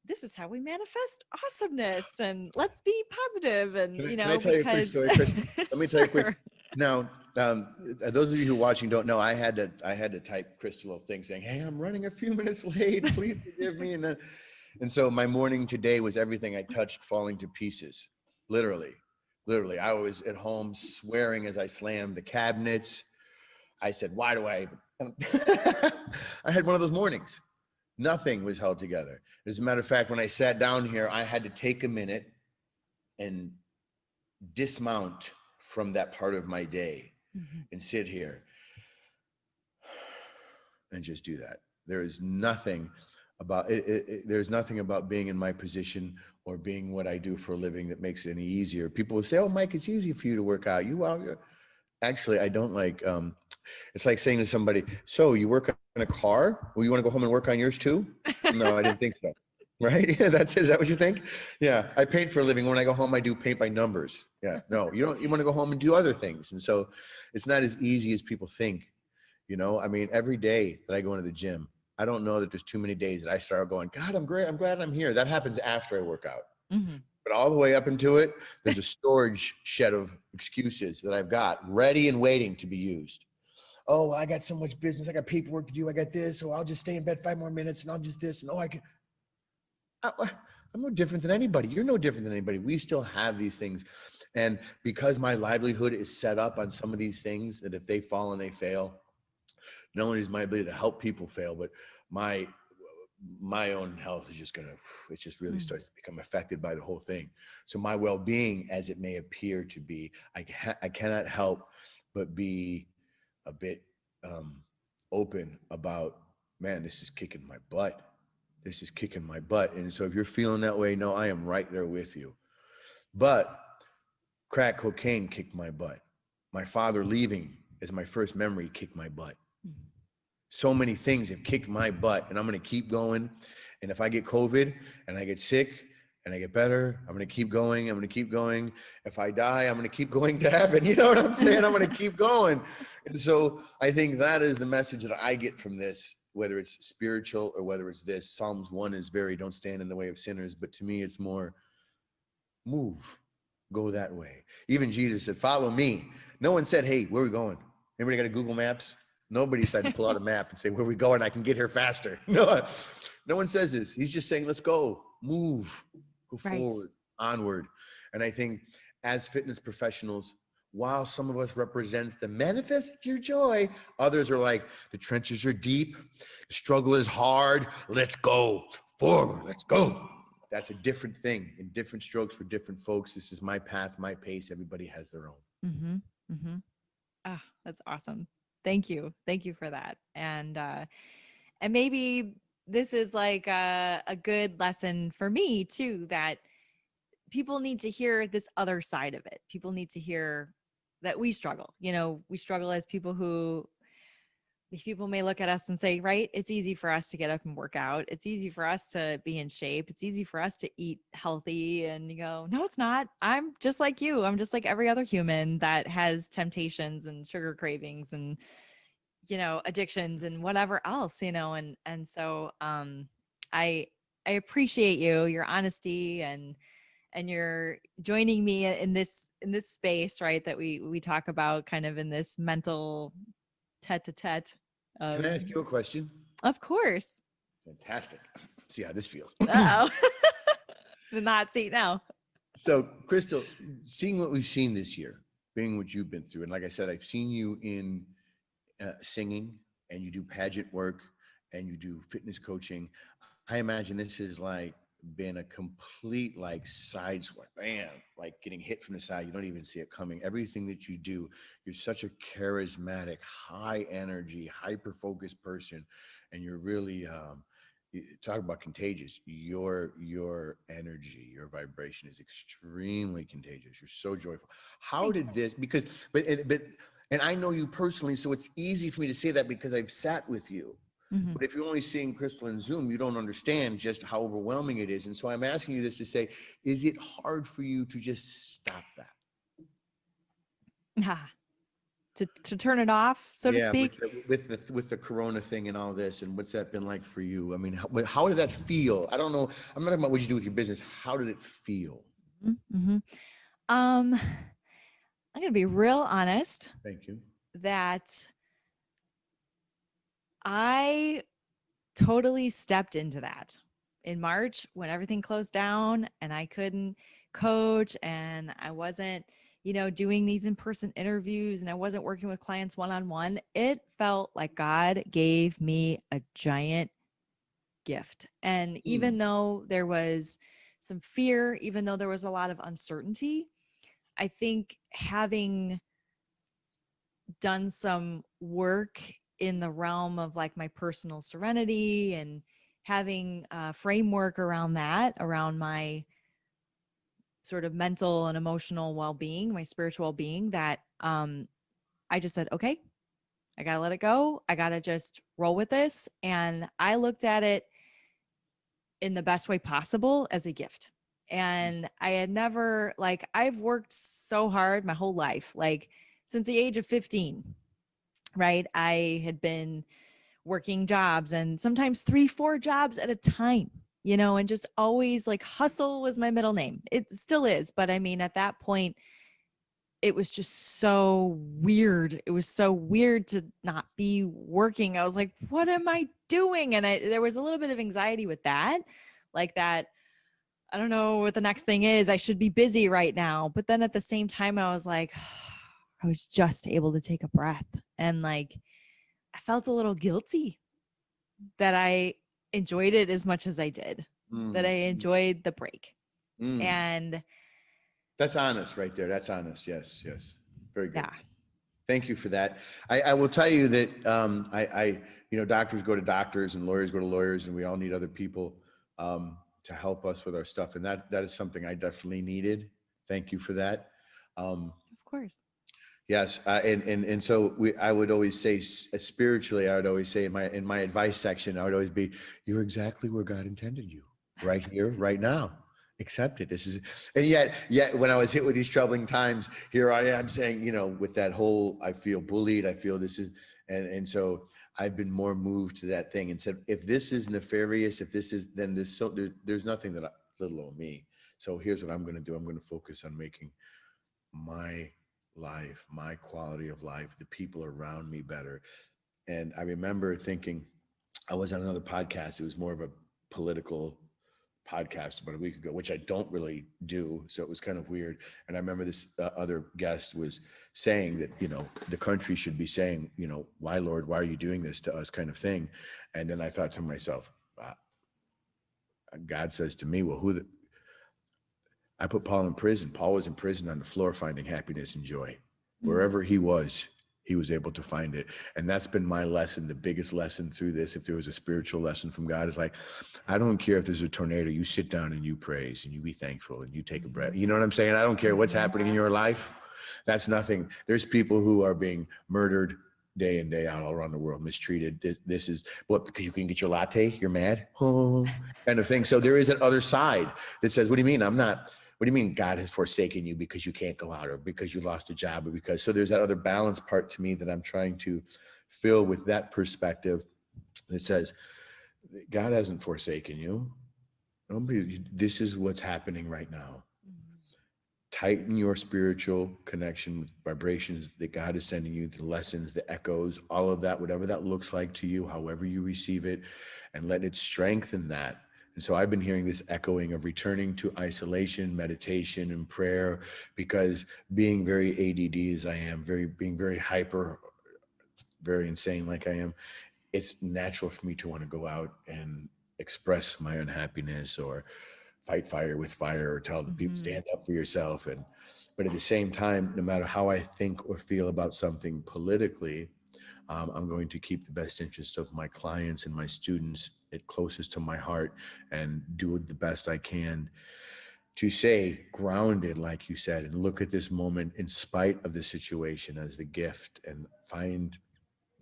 this is how we manifest awesomeness and let's be positive and you Can I know, tell you a quick because story, Chris? Let me tell you a quick. sure. Now, those of you who are watching don't know. I had to type Crystal a thing saying, "Hey, I'm running a few minutes late. Please forgive me." And so my morning today was everything I touched falling to pieces, literally, literally. I was at home swearing as I slammed the cabinets. I said, "Why do I?" Even? I had one of those mornings. Nothing was held together. As a matter of fact, when I sat down here, I had to take a minute and dismount from that part of my day Mhm. and sit here and just do that. There is nothing about there's nothing about being in my position or being what I do for a living that makes it any easier. People will say, "Oh, Mike, it's easy for you to work out. You out." Actually, I don't like. It's like saying to somebody, "So you work in a car? Well, you want to go home and work on yours too?" No, I didn't think so. Right? Yeah, is that what you think? Yeah, I paint for a living. When I go home, I do paint by numbers. Yeah, no, you don't. You want to go home and do other things, and so it's not as easy as people think. I mean, every day that I go into the gym, I don't know that there's too many days that I start going, God, I'm great. I'm glad I'm here. That happens after I work out. Mhm. But all the way up into it, there's a storage shed of excuses that I've got ready and waiting to be used. Oh, well, I got so much business. I got paperwork to do. I got this. So I'll just stay in bed 5 more minutes and I'll just this. And I can. I'm no different than anybody. You're no different than anybody. We still have these things. And because my livelihood is set up on some of these things, that if they fall and they fail, not only is my ability to help people fail, but my my own health is just gonna, it just really Mm. starts to become affected by the whole thing. So my well-being, as it may appear to be, I cannot help but be a bit open about, man, this is kicking my butt. This is kicking my butt. And so if you're feeling that way, no, I am right there with you. But crack cocaine kicked my butt. My father leaving as my first memory kicked my butt. Mhm. So many things have kicked my butt, and I'm going to keep going. And if I get COVID and I get sick and I get better, I'm going to keep going. I'm going to keep going. If I die, I'm going to keep going to heaven. You know what I'm saying? I'm going to keep going. And so I think that is the message that I get from this, whether it's spiritual or whether it's this. Psalms 1 is very, don't stand in the way of sinners. But to me, it's more move, go that way. Even Jesus said, follow me. No one said, hey, where are we going? Anybody got a Google Maps? Nobody decided to pull out a map and say, where are we going? I can get here faster. No one says this. He's just saying, let's go, move, go Right. forward, onward. And I think as fitness professionals, while some of us represents the manifest your joy, others are like, the trenches are deep, the struggle is hard, let's go forward, let's go. That's a different thing in different strokes for different folks. This is my path, my pace. Everybody has their own. Mhm. Mhm. Ah, that's awesome. Thank you. Thank you for that. And maybe this is like a good lesson for me too, that people need to hear this other side of it. People need to hear that we struggle. We struggle as people may look at us and say, right, it's easy for us to get up and work out. It's easy for us to be in shape. It's easy for us to eat healthy. And you go, no, it's not. I'm just like you. I'm just like every other human that has temptations and sugar cravings and, addictions and whatever else, and so I appreciate your honesty and you're joining me in this space, right? That we talk about kind of in this mental tete-a-tete Can of I ask you a question? of course. Fantastic. See how this feels. Uh-oh. The hot seat now. So, Crystal, seeing what we've seen this year, being what you've been through, and like I said, I've seen you in singing, and you do pageant work, and you do fitness coaching. I imagine this has like been a complete like sideswipe, bam, like getting hit from the side. You don't even see it coming. Everything that you do, you're such a charismatic, high energy, hyper focused person, and you're really talk about contagious. Your energy, your vibration is extremely contagious. You're so joyful. How did this? Because but and I know you personally, so it's easy for me to say that because I've sat with you. Mm-hmm. But if you're only seeing Crystal in Zoom, you don't understand just how overwhelming it is. And so I'm asking you this to say, is it hard for you to just stop that? Ah, to turn it off, so to Yeah, speak. with the Corona thing and all this, and what's that been like for you? I mean, how did that feel? I don't know. I'm not talking about what you do with your business. How did it feel? Mm-hmm. I'm gonna be real honest Thank you. that I totally stepped into that in March when everything closed down and I couldn't coach and I wasn't, doing these in-person interviews and I wasn't working with clients one-on-one. It felt like God gave me a giant gift. And even though there was some fear, even though there was a lot of uncertainty, I think having done some work in the realm of like my personal serenity and having a framework around that, around my sort of mental and emotional well-being, my spiritual well-being, that I just said, okay, I gotta let it go. I gotta just roll with this. And I looked at it in the best way possible as a gift. And I had never, like, I've worked so hard my whole life, like since the age of 15, right? I had been working jobs and sometimes 3-4 jobs at a time, and just always like hustle was my middle name. It still is. But I mean, at that point, it was just so weird. It was so weird to not be working. I was like, what am I doing? And there was a little bit of anxiety with that, like that. I don't know what the next thing is. I should be busy right now. But then at the same time, I was like, I was just able to take a breath. And like, I felt a little guilty that I enjoyed it as much as I did, that I enjoyed the break. And That's honest right there. That's honest. Yes, yes. Very good. yeah. Thank you for that. I will tell you that doctors go to doctors and lawyers go to lawyers, and we all need other people to help us with our stuff. And that is something I definitely needed. Thank you for that. Of course. Yes, and so I would always say spiritually, I would always say in my advice section, I would always be, you're exactly where God intended you, right here, right now. Accept it. This is, and yet when I was hit with these troubling times, here I am saying, with that whole, I feel bullied, I feel this is, and so I've been more moved to that thing and said, if this is nefarious, if this is, then there's nothing that little old me. So here's what I'm going to do. I'm going to focus on making my life, my quality of life, the people around me better. And I remember thinking, I was on another podcast. It was more of a political podcast about a week ago, which I don't really do. So it was kind of weird. And I remember this other guest was saying that, the country should be saying, why, Lord, why are you doing this to us, kind of thing. And then I thought to myself, God says to me, well, I put Paul in prison. Paul was in prison on the floor finding happiness and joy. Wherever he was able to find it. And that's been my lesson, the biggest lesson through this. If there was a spiritual lesson from God, is like, I don't care if there's a tornado, you sit down and you praise and you be thankful and you take a breath. You know what I'm saying? I don't care what's happening in your life. That's nothing. There's people who are being murdered day in, day out all around the world, mistreated. This is what, because you can get your latte, you're mad, oh, kind of thing. So there is an other side that says, what do you mean? What do you mean God has forsaken you because you can't go out, or because you lost a job, or because, so there's that other balance part to me that I'm trying to fill with that perspective that says, God hasn't forsaken you. This is what's happening right now. Mhm. Tighten your spiritual connection with vibrations that God is sending you, the lessons, the echoes, all of that, whatever that looks like to you, however you receive it, and let it strengthen that. And so I've been hearing this echoing of returning to isolation, meditation, and prayer, because being very ADD as I am, being very hyper, very insane like I am, it's natural for me to want to go out and express my unhappiness, or fight fire with fire, or tell the people, Mhm. stand up for yourself. But at the same time, no matter how I think or feel about something politically, I'm going to keep the best interest of my clients and my students at closest to my heart, and do the best I can to stay grounded, like you said, and look at this moment in spite of the situation as the gift, and find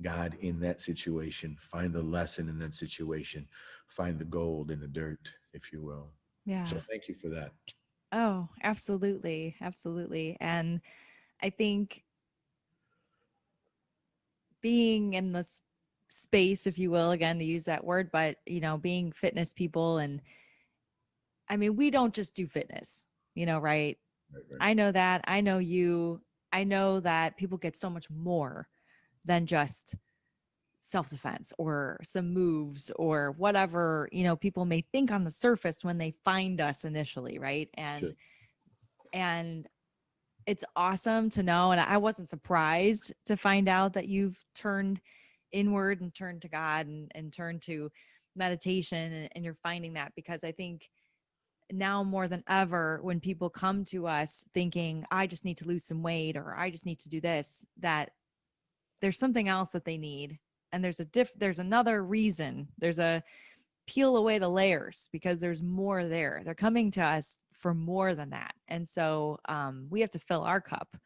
God in that situation, find the lesson in that situation, find the gold in the dirt, if you will. Yeah. So thank you for that. Oh, absolutely. Absolutely. And I think being in this space, if you will, again, to use that word, but, being fitness people. And I mean, we don't just do fitness, right? Right, right. I know that. I know you. I know that people get so much more than just self-defense or some moves or whatever, people may think on the surface when they find us initially, right? Sure. And it's awesome to know, and I wasn't surprised to find out that you've turned inward and turned to God, and turned to meditation, and you're finding that, because I think now more than ever, when people come to us thinking, I just need to lose some weight, or I just need to do this, that there's something else that they need. And there's another reason. There's a peel away the layers, because there's more there. They're coming to us for more than that. And so we have to fill our cup,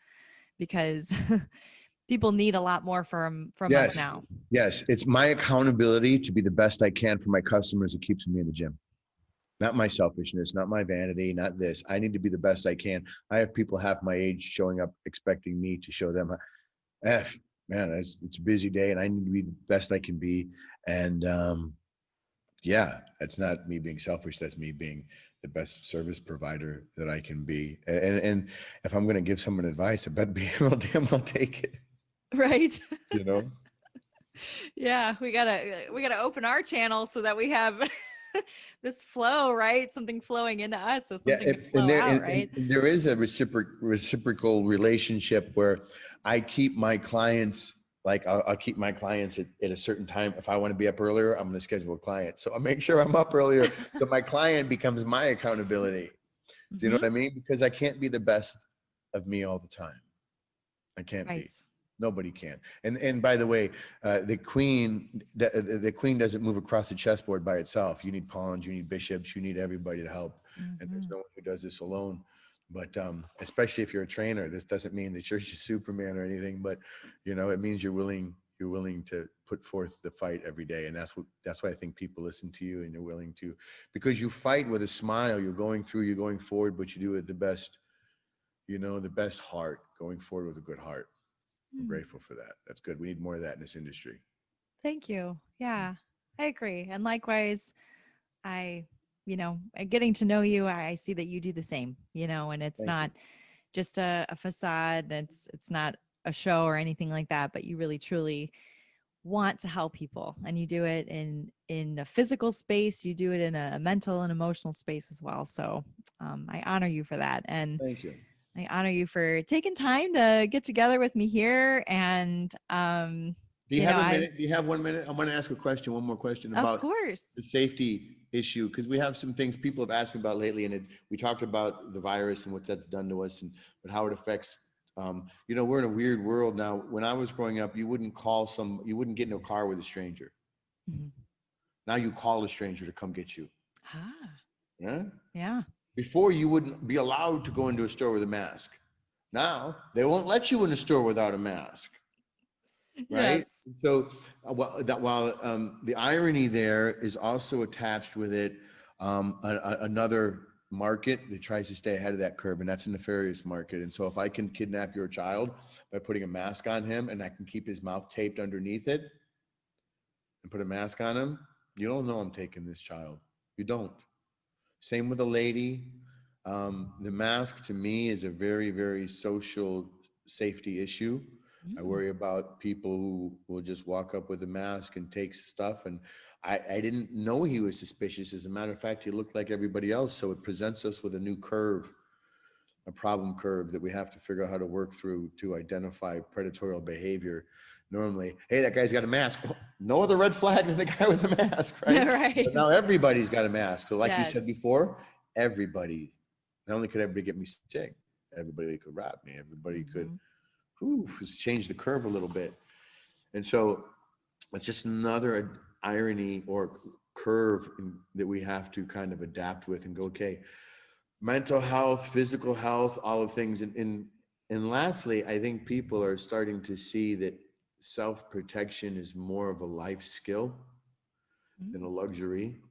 because people need a lot more from us Yes. now. Yes. It's my accountability to be the best I can for my customers that keeps me in the gym. Not my selfishness, not my vanity, not this. I need to be the best I can. I have people half my age showing up expecting me to show them, eh, man, it's a busy day and I need to be the best I can be. And yeah, that's not me being selfish. That's me being the best service provider that I can be. And if I'm going to give someone advice, I better be real damn well take it, Right. you know? Yeah, we gotta open our channel so that we have this flow, right? Something flowing into us, so Yeah, something can and flow there out, right? and there is a reciprocal relationship where I keep my clients, like I'll keep my clients at a certain time. If I want to be up earlier, I'm going to schedule a client, so I make sure I'm up earlier. So my client becomes my accountability. Do you know Hmm. what I mean? Because I can't be the best of me all the time. I can't Right. be. Nobody can. And by the way, the queen doesn't move across the chessboard by itself. You need pawns, you need bishops, you need everybody to help. And there's Hmm. no one who does this alone. But especially if you're a trainer, this doesn't mean that you're just Superman or anything. But it means you're willing to put forth the fight every day. And that's why I think people listen to you, and you're willing to, because you fight with a smile. You're going forward, but you do it the best. The best heart, going forward with a good heart. I'm Hmm. grateful for that. That's good. We need more of that in this industry. Thank you. Yeah, I agree. And likewise, getting to know you, I see that you do the same, and it's Thank you. not just a facade. It's not a show or anything like that, but you really truly want to help people, and you do it in a physical space, you do it in a mental and emotional space as well. So I honor you for that, and Thank you. I honor you for taking time to get together with me here. And Do you have a I minute? Do you have 1 minute? I want to ask one more question of about course. the safety issue, because we have some things people have asked me about lately, and we talked about the virus and what that's done to us, and but how it affects. We're in a weird world now. When I was growing up, you wouldn't get in a car with a stranger. Mhm. Now you call a stranger to come get you. Ah, Yeah. yeah. Before, you wouldn't be allowed to go into a store with a mask. Now they won't let you in the store without a mask, right? Yes. So, while the irony there is also attached with it, another market that tries to stay ahead of that curve, and that's a nefarious market. And so, if I can kidnap your child by putting a mask on him, and I can keep his mouth taped underneath it, and put a mask on him, you don't know I'm taking this child. You don't. Same with a lady. The mask to me is a very, very social safety issue. I Mm. worry about people who will just walk up with a mask and take stuff. And I didn't know he was suspicious. As a matter of fact, he looked like everybody else. So it presents us with a new curve, a problem curve that we have to figure out how to work through to identify predatorial behavior. Normally, hey, that guy's got a mask. No other red flag than the guy with the mask, right? But Right. now everybody's got a mask. So, like you said Yes. before, everybody, not only could everybody get me sick, everybody could rob me, everybody could, Hmm. it's changed the curve a little bit. And so, it's just another irony or curve that we have to kind of adapt with and go, okay, mental health, physical health, all of things. And lastly, I think people are starting to see that self-protection is more of a life skill than a Mm. luxury.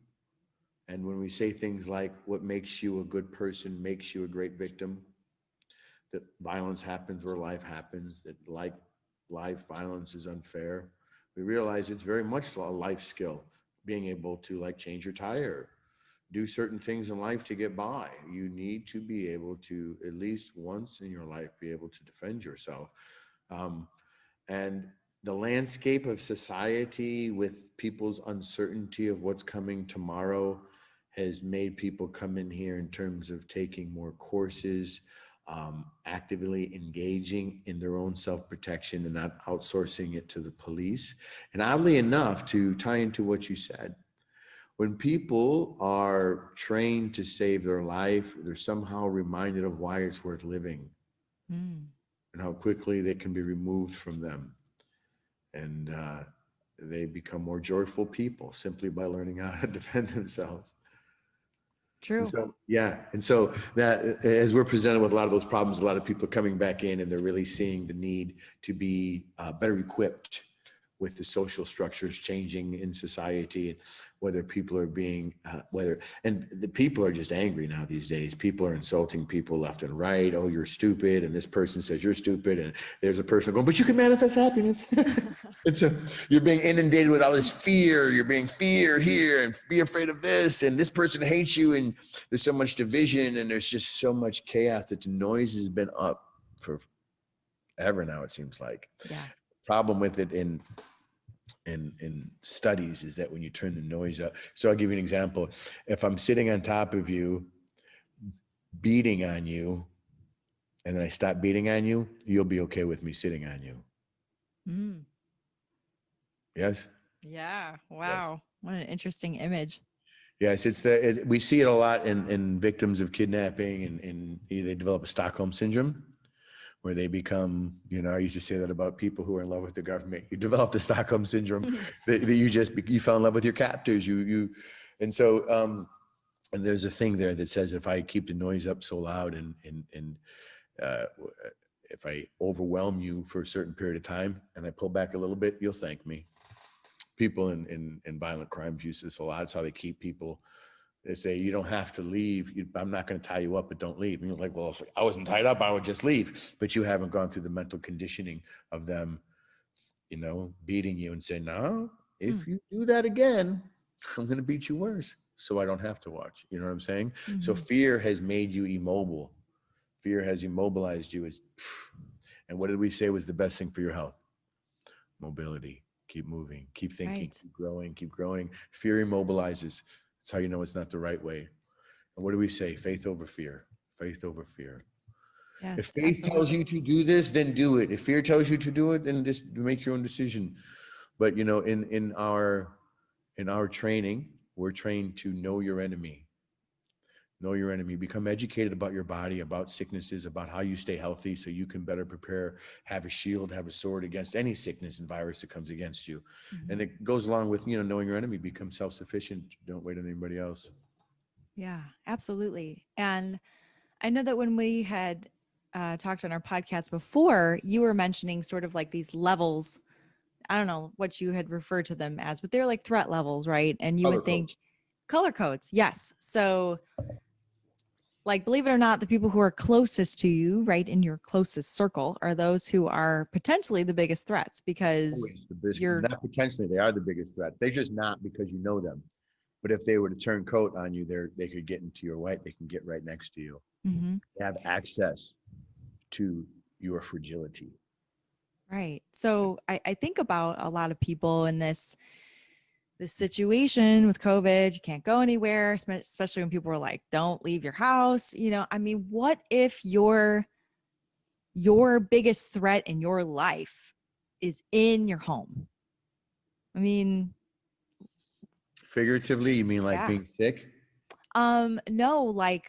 And when we say things like what makes you a good person makes you a great victim, that violence happens where life happens, that like life violence is unfair, we realize it's very much a life skill, being able to like change your tire, do certain things in life to get by. You need to be able to, at least once in your life, be able to defend yourself. Um, and the landscape of society with people's uncertainty of what's coming tomorrow has made people come in here in terms of taking more courses, actively engaging in their own self-protection and not outsourcing it to the police. And oddly enough, to tie into what you said, when people are trained to save their life, they're somehow reminded of why it's worth living Mm. and how quickly they can be removed from them. And they become more joyful people simply by learning how to defend themselves. And True. so, yeah. And so that as we're presented with a lot of those problems, a lot of people are coming back in and they're really seeing the need to be better equipped with the social structures changing in society, and whether people are being, and the people are just angry now these days. People are insulting people left and right. Oh, you're stupid. And this person says you're stupid. And there's a person going, but you can manifest happiness. And so you're being inundated with all this fear. You're being feared here and be afraid of this. And this person hates you. And there's so much division and there's just so much chaos that the noise has been up for ever now, it seems like. Yeah. Problem with it in studies is that when you turn the noise up, so I'll give you an example. If I'm sitting on top of you, beating on you, and then I stop beating on you, you'll be okay with me sitting on you. Mm. Yes? Yeah. Yes. Wow. What an interesting image. Yes, we see it a lot in victims of kidnapping, and they develop a Stockholm syndrome where they become, I used to say that about people who are in love with the government. You develop the Stockholm syndrome that you fell in love with your captors. And so, and there's a thing there that says if I keep the noise up so loud and uh, if I overwhelm you for a certain period of time and I pull back a little bit, you'll thank me. People in violent crimes use this a lot. It's how they keep people. They say, you don't have to leave. I'm not going to tie you up, but don't leave. And you're like, well, if I wasn't tied up, I would just leave. But you haven't gone through the mental conditioning of them, beating you and saying, no, Mm. if you do that again, I'm going to beat you worse. So I don't have to watch. You know what I'm saying? So Hmm. fear has made you immobile. Fear has immobilized you. And what did we say was the best thing for your health? Mobility. Keep moving, keep thinking, Right. keep growing, keep growing. Fear immobilizes. That's how you know it's not the right way. And what do we say? Faith over fear. Faith over fear. If Yes, faith tells absolutely. you to do this, then do it. If fear tells you to do it, then just make your own decision. But in our training, we're trained to know your enemy. Know your enemy. Become educated about your body, about sicknesses, about how you stay healthy so you can better prepare, have a shield, have a sword against any sickness and virus that comes against you. And Hmm. it goes along with, knowing your enemy, become self-sufficient. Don't wait on anybody else. Yeah, absolutely. And I know that when we had talked on our podcast before, you were mentioning sort of like these levels. I don't know what you had referred to them as, but they're like threat levels, right? And you Color would think codes. color codes. Yes. So, like, believe it or not, the people who are closest to you, right, in your closest circle, are those who are potentially the biggest threats because Always the biggest, you're, not potentially, they are the biggest threat. They're just not because you know them. But if they were to turn coat on you, they could get into your white. They can get right next to you. Mhm. They have access to your fragility. Right. So I think about a lot of people in this situation with COVID. You can't go anywhere, especially when people were like, "Don't leave your house." I mean, what if your biggest threat in your life is in your home? I mean, Figuratively, you mean like yeah. being sick, No, like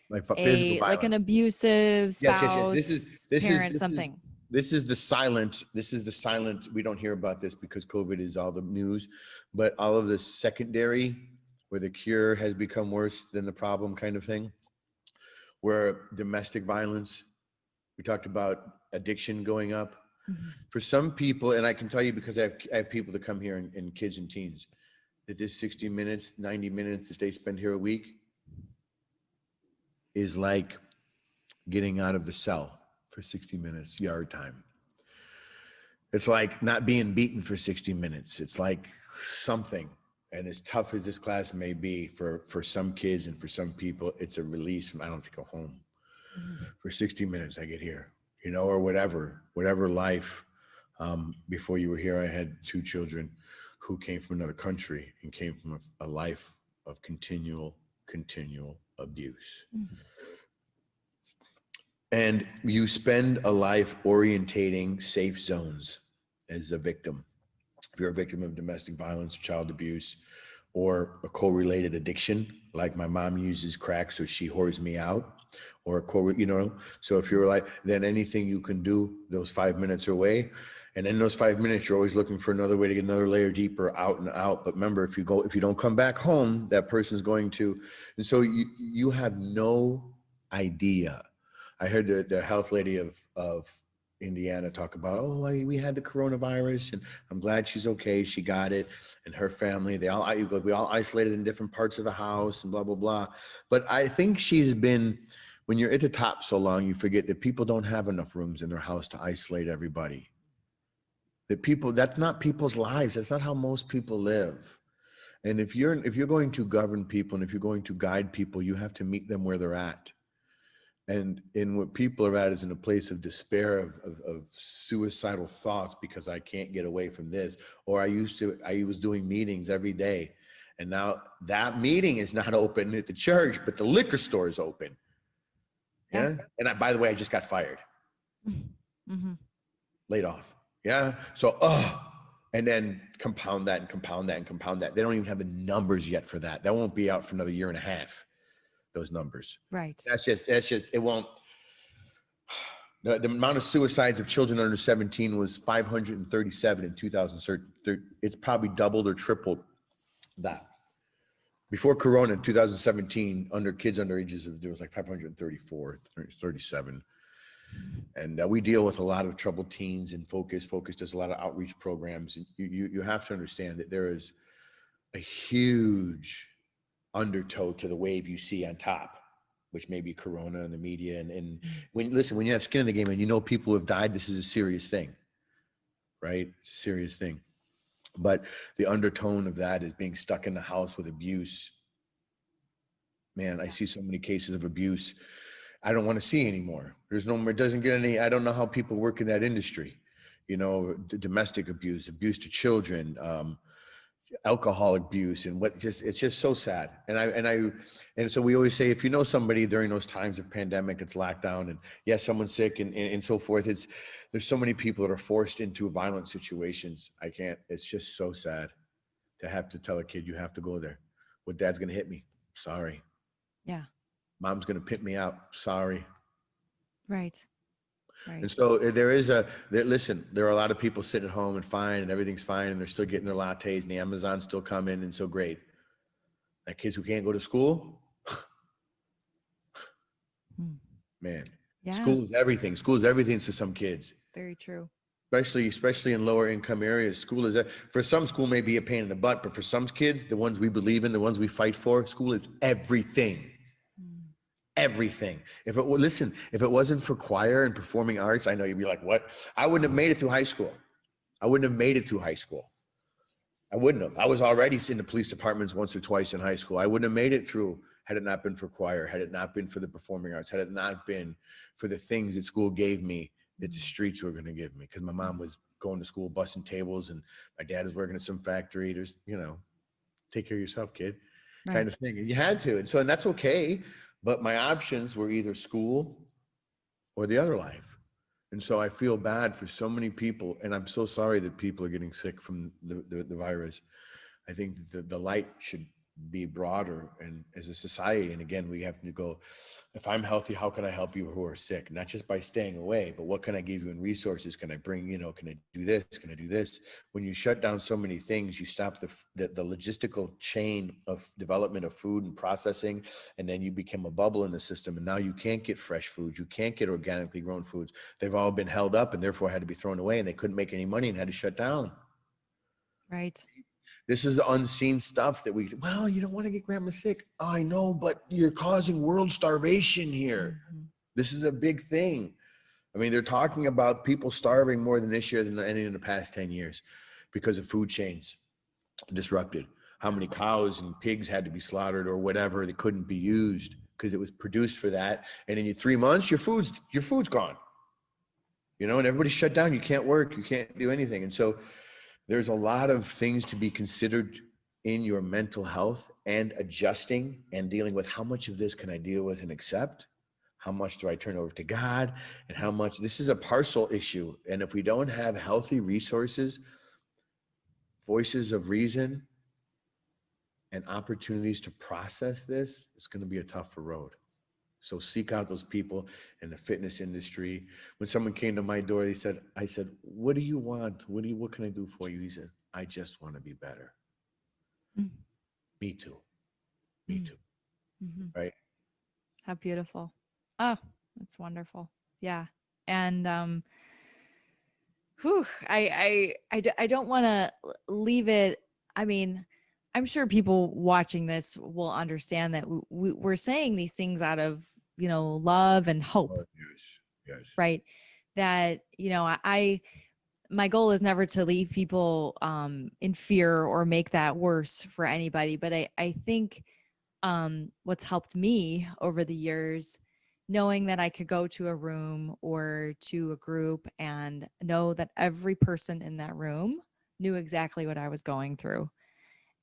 physical like an violence? abusive Yes, yes, yes. This is spouse, this is parent, this is something. this is the silent. This is the silent. We don't hear about this because COVID is all the news, but all of the secondary, where the cure has become worse than the problem, kind of thing. Where domestic violence. We talked about addiction going up. Mhm. For some people, and I can tell you because I have people that come here and kids and teens that this 60 minutes, 90 minutes that they spend here a week is like getting out of the cell for 60 minutes, yard time. It's like not being beaten for 60 minutes. It's like something. And as tough as this class may be for some kids and for some people, it's a release from I don't have to go home. Mhm. For 60 minutes, I get here, or whatever life. Before you were here, I had two children who came from another country and came from a life of continual abuse. Mhm. And you spend a life orientating safe zones as a victim. If you're a victim of domestic violence, child abuse, or a correlated addiction, like my mom uses crack, so she whores me out, or so if you're like, then anything you can do, those 5 minutes are away. And in those 5 minutes, you're always looking for another way to get another layer deeper out and out. But remember, if you don't come back home, that person's going to, and so you have no idea. I heard the health lady of Indiana talk about, oh, we had the coronavirus, and I'm glad she's okay. She got it, and her family. We all isolated in different parts of the house, and blah blah blah. But I think she's been, when you're at the top so long, you forget that people don't have enough rooms in their house to isolate everybody. That's not people's lives. That's not how most people live. And if you're going to govern people and if you're going to guide people, you have to meet them where they're at. And in what people are at is in a place of despair, of suicidal thoughts because I can't get away from this. Or I was doing meetings every day, and now that meeting is not open at the church, but the liquor store is open. Yeah. Yeah. And by the way, I just got fired, Mm-hmm. laid off. Yeah. So, and then compound that and compound that and compound that. They don't even have the numbers yet for that. That won't be out for another year and a half. Those numbers. Right. That's just it won't. The amount of suicides of children under 17 was 537 in 2013. It's probably doubled or tripled that. Before Corona in 2017, kids under ages there was like 534, 37. And we deal with a lot of troubled teens and Focus does a lot of outreach programs. And you have to understand that there is a huge undertow to the wave you see on top, which may be Corona and the media. And when you have skin in the game and people who have died, this is a serious thing, right? It's a serious thing. But the undertone of that is being stuck in the house with abuse. Man, I see so many cases of abuse I don't want to see anymore. There's no more, it doesn't get any, I don't know how people work in that industry, domestic abuse, abuse to children, alcohol abuse, and it's just so sad. And so we always say, if you know somebody during those times of pandemic, it's lockdown, and yes, someone's sick and so forth. There's so many people that are forced into violent situations. It's just so sad to have to tell a kid, you have to go there. Well, dad's going to hit me. Sorry. Yeah. Mom's going to pimp me out. Sorry. Right. And Right. so listen, there are a lot of people sitting at home and fine and everything's fine and they're still getting their lattes and the Amazon's still coming and so great. That kids who can't go to school, Hmm. man, Yeah, School is everything. School is everything to some kids, very true. especially in lower income areas. School is for some, school may be a pain in the butt, but for some kids, the ones we believe in, the ones we fight for, school is everything. Mm. Everything. Listen, if it wasn't for choir and performing arts, I know you'd be like, what? I wouldn't have made it through high school. I wouldn't have made it through high school. I wouldn't have. I was already in the police departments once or twice in high school. I wouldn't have made it through had it not been for choir, had it not been for the performing arts, had it not been for the things that school gave me that the streets were going to give me. Because my mom was going to school, bussing tables, and my dad was working at some factory. There's, take care of yourself, kid, Right. kind of thing. And you had to. And that's okay. But my options were either school or the other life. And so I feel bad for so many people. And I'm so sorry that people are getting sick from the virus. I think that the light should be broader, and as a society, and again, we have to go, if I'm healthy, how can I help you who are sick? Not just by staying away, but what can I give you in resources? Can I bring, can I do this? Can I do this? When you shut down so many things, you stop the logistical chain of development of food and processing, and then you become a bubble in the system, and now you can't get fresh foods, you can't get organically grown foods. They've all been held up and therefore had to be thrown away, and they couldn't make any money and had to shut down. Right. This is the unseen stuff that you don't want to get grandma sick. Oh, I know, but you're causing world starvation here. Mm-hmm. This is a big thing. I mean, they're talking about people starving more than this year than any in the past 10 years because of food chains disrupted. How many cows and pigs had to be slaughtered or whatever that couldn't be used because it was produced for that. And in 3 months, your food's gone. And everybody's shut down. You can't work. You can't do anything. And so there's a lot of things to be considered in your mental health and adjusting and dealing with how much of this can I deal with and accept? How much do I turn over to God? And how much, this is a parcel issue. And if we don't have healthy resources, voices of reason, and opportunities to process this, it's going to be a tougher road. So seek out those people in the fitness industry. When someone came to my door, I said, what do you want? What can I do for you? He said, I just want to be better. Mm. Me too. Me too. Mm-hmm. Right. How beautiful. Oh, that's wonderful. Yeah. And I don't want to leave it. I mean, I'm sure people watching this will understand that we're saying these things out of, love and hope, Oh, yes. Yes. right? That, my goal is never to leave people in fear or make that worse for anybody. But I think what's helped me over the years, knowing that I could go to a room or to a group and know that every person in that room knew exactly what I was going through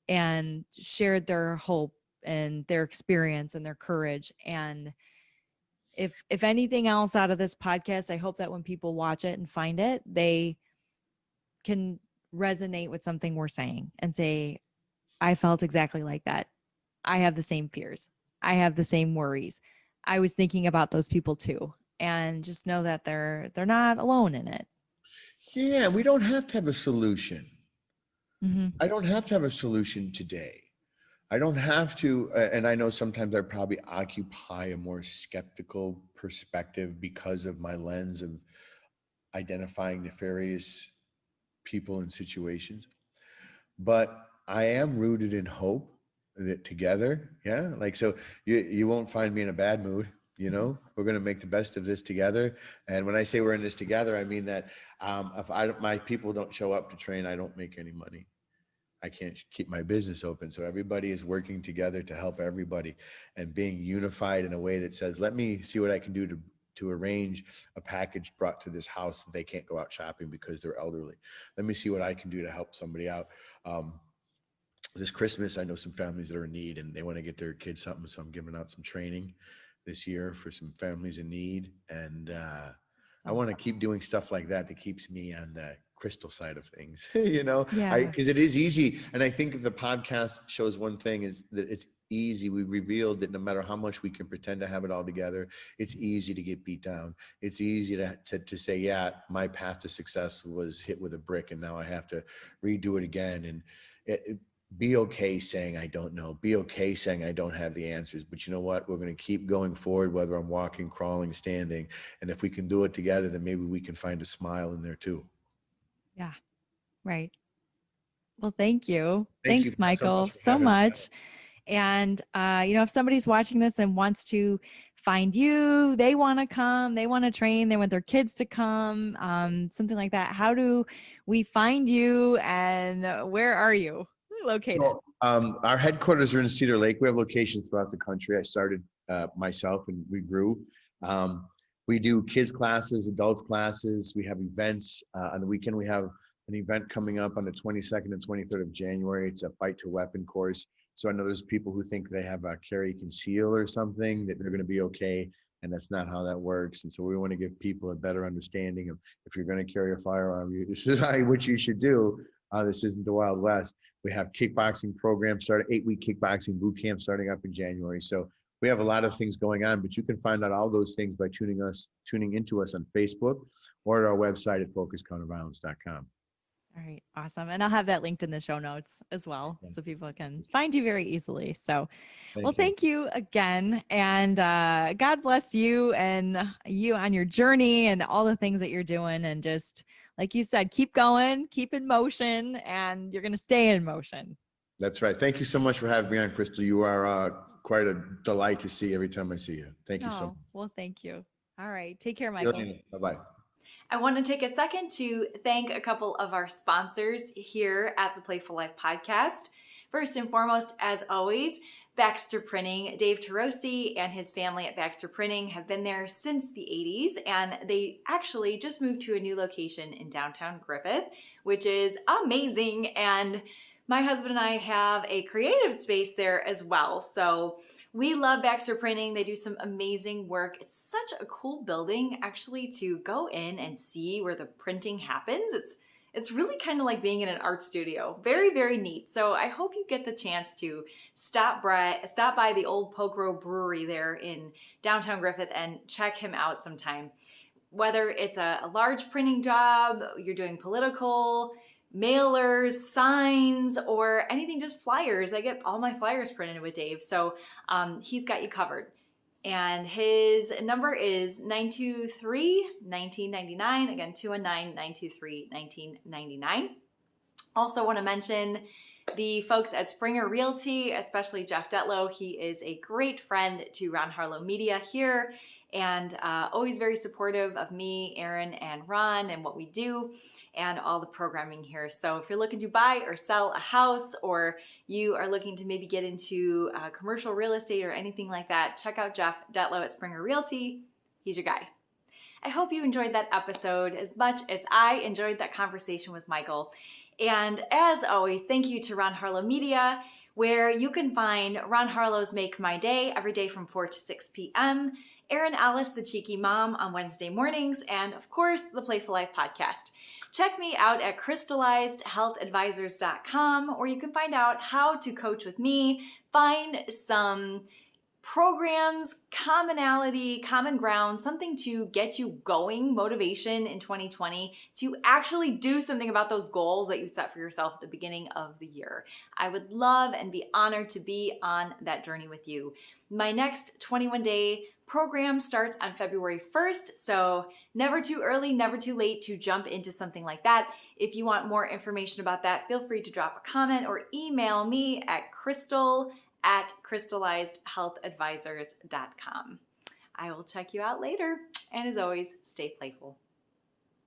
and shared their hope and their experience and their courage. And if anything else out of this podcast, I hope that when people watch it and find it, they can resonate with something we're saying and say, I felt exactly like that. I have the same fears. I have the same worries. I was thinking about those people too. And just know that they're not alone in it. Yeah. We don't have to have a solution. Mm-hmm. I don't have to have a solution today. I don't have to, and I know sometimes I probably occupy a more skeptical perspective because of my lens of identifying nefarious people and situations. But I am rooted in hope that together, yeah, like so you won't find me in a bad mood. We're going to make the best of this together. And when I say we're in this together, I mean that if my people don't show up to train, I don't make any money. I can't keep my business open. So everybody is working together to help everybody and being unified in a way that says, let me see what I can do to arrange a package brought to this house so they can't go out shopping because they're elderly. Let me see what I can do to help somebody out. This Christmas, I know some families that are in need and they want to get their kids something. So I'm giving out some training this year for some families in need. And I want to keep doing stuff like that keeps me on the crystal side of things, Yeah. because it is easy. And I think the podcast shows one thing is that it's easy. We revealed that no matter how much we can pretend to have it all together, it's easy to get beat down. It's easy to say, yeah, my path to success was hit with a brick and now I have to redo it again. be okay saying I don't know, be okay saying I don't have the answers, but you know what, we're going to keep going forward, whether I'm walking, crawling, standing, and if we can do it together, then maybe we can find a smile in there too. Yeah. Right. Well, thank you. Thank you Thanks, so Michael, much for so having me. much. And, if somebody's watching this and wants to find you, they want to come, they want to train, they want their kids to come, something like that. How do we find you and where are you located? Well, our headquarters are in Cedar Lake. We have locations throughout the country. I started myself and we grew. Um, we do kids classes, adults classes. We have events. On the weekend, we have an event coming up on the 22nd and 23rd of January. It's a fight to weapon course. So I know there's people who think they have a carry conceal or something, that they're going to be okay. And that's not how that works. And so we want to give people a better understanding of, if you're going to carry a firearm, which you should do. This isn't the Wild West. We have kickboxing programs, 8-week kickboxing boot camp starting up in January. So we have a lot of things going on, but you can find out all those things by tuning into us on Facebook or at our website at focuscounterviolence.com. All right. Awesome. And I'll have that linked in the show notes as well, so people can find you very easily. So, thank you again. And God bless you and you on your journey and all the things that you're doing. And just like you said, keep going, keep in motion, and you're going to stay in motion. That's right. Thank you so much for having me on, Crystal. You are quite a delight to see every time I see you. Thank you so much. Well, thank you. All right. Take care, Michael. Bye-bye. I want to take a second to thank a couple of our sponsors here at the Playful Life podcast. First and foremost, as always, Baxter Printing. Dave Tarosi and his family at Baxter Printing have been there since the 80s, and they actually just moved to a new location in downtown Griffith, which is amazing. And my husband and I have a creative space there as well. So we love Baxter Printing. They do some amazing work. It's such a cool building actually to go in and see where the printing happens. It's really kind of like being in an art studio. Very, very neat. So I hope you get the chance to stop by the old Poke Row Brewery there in downtown Griffith and check him out sometime. Whether it's a large printing job, you're doing political, mailers, signs, or anything, just flyers. I get all my flyers printed with Dave, so he's got you covered. And his number is 923-1999. Again, 219-923-1999. Also want to mention the folks at Springer Realty, especially Jeff Detlow. He is a great friend to Ron Harlow Media here, and always very supportive of me, Aaron, and Ron and what we do and all the programming here. So if you're looking to buy or sell a house, or you are looking to maybe get into commercial real estate or anything like that, check out Jeff Detlow at Springer Realty. He's your guy. I hope you enjoyed that episode as much as I enjoyed that conversation with Michael. And as always, thank you to Ron Harlow Media, where you can find Ron Harlow's Make My Day every day from 4 to 6 p.m., Erin Ellis, the Cheeky Mom, on Wednesday mornings, and of course, the Playful Life podcast. Check me out at crystallizedhealthadvisors.com, where you can find out how to coach with me, find some programs, commonality, common ground, something to get you going, motivation in 2020 to actually do something about those goals that you set for yourself at the beginning of the year. I would love and be honored to be on that journey with you. My next 21-day program starts on February 1st, so never too early, never too late to jump into something like that. If you want more information about that, feel free to drop a comment or email me at crystallizedhealthadvisors.com. I will check you out later, and as always, stay playful.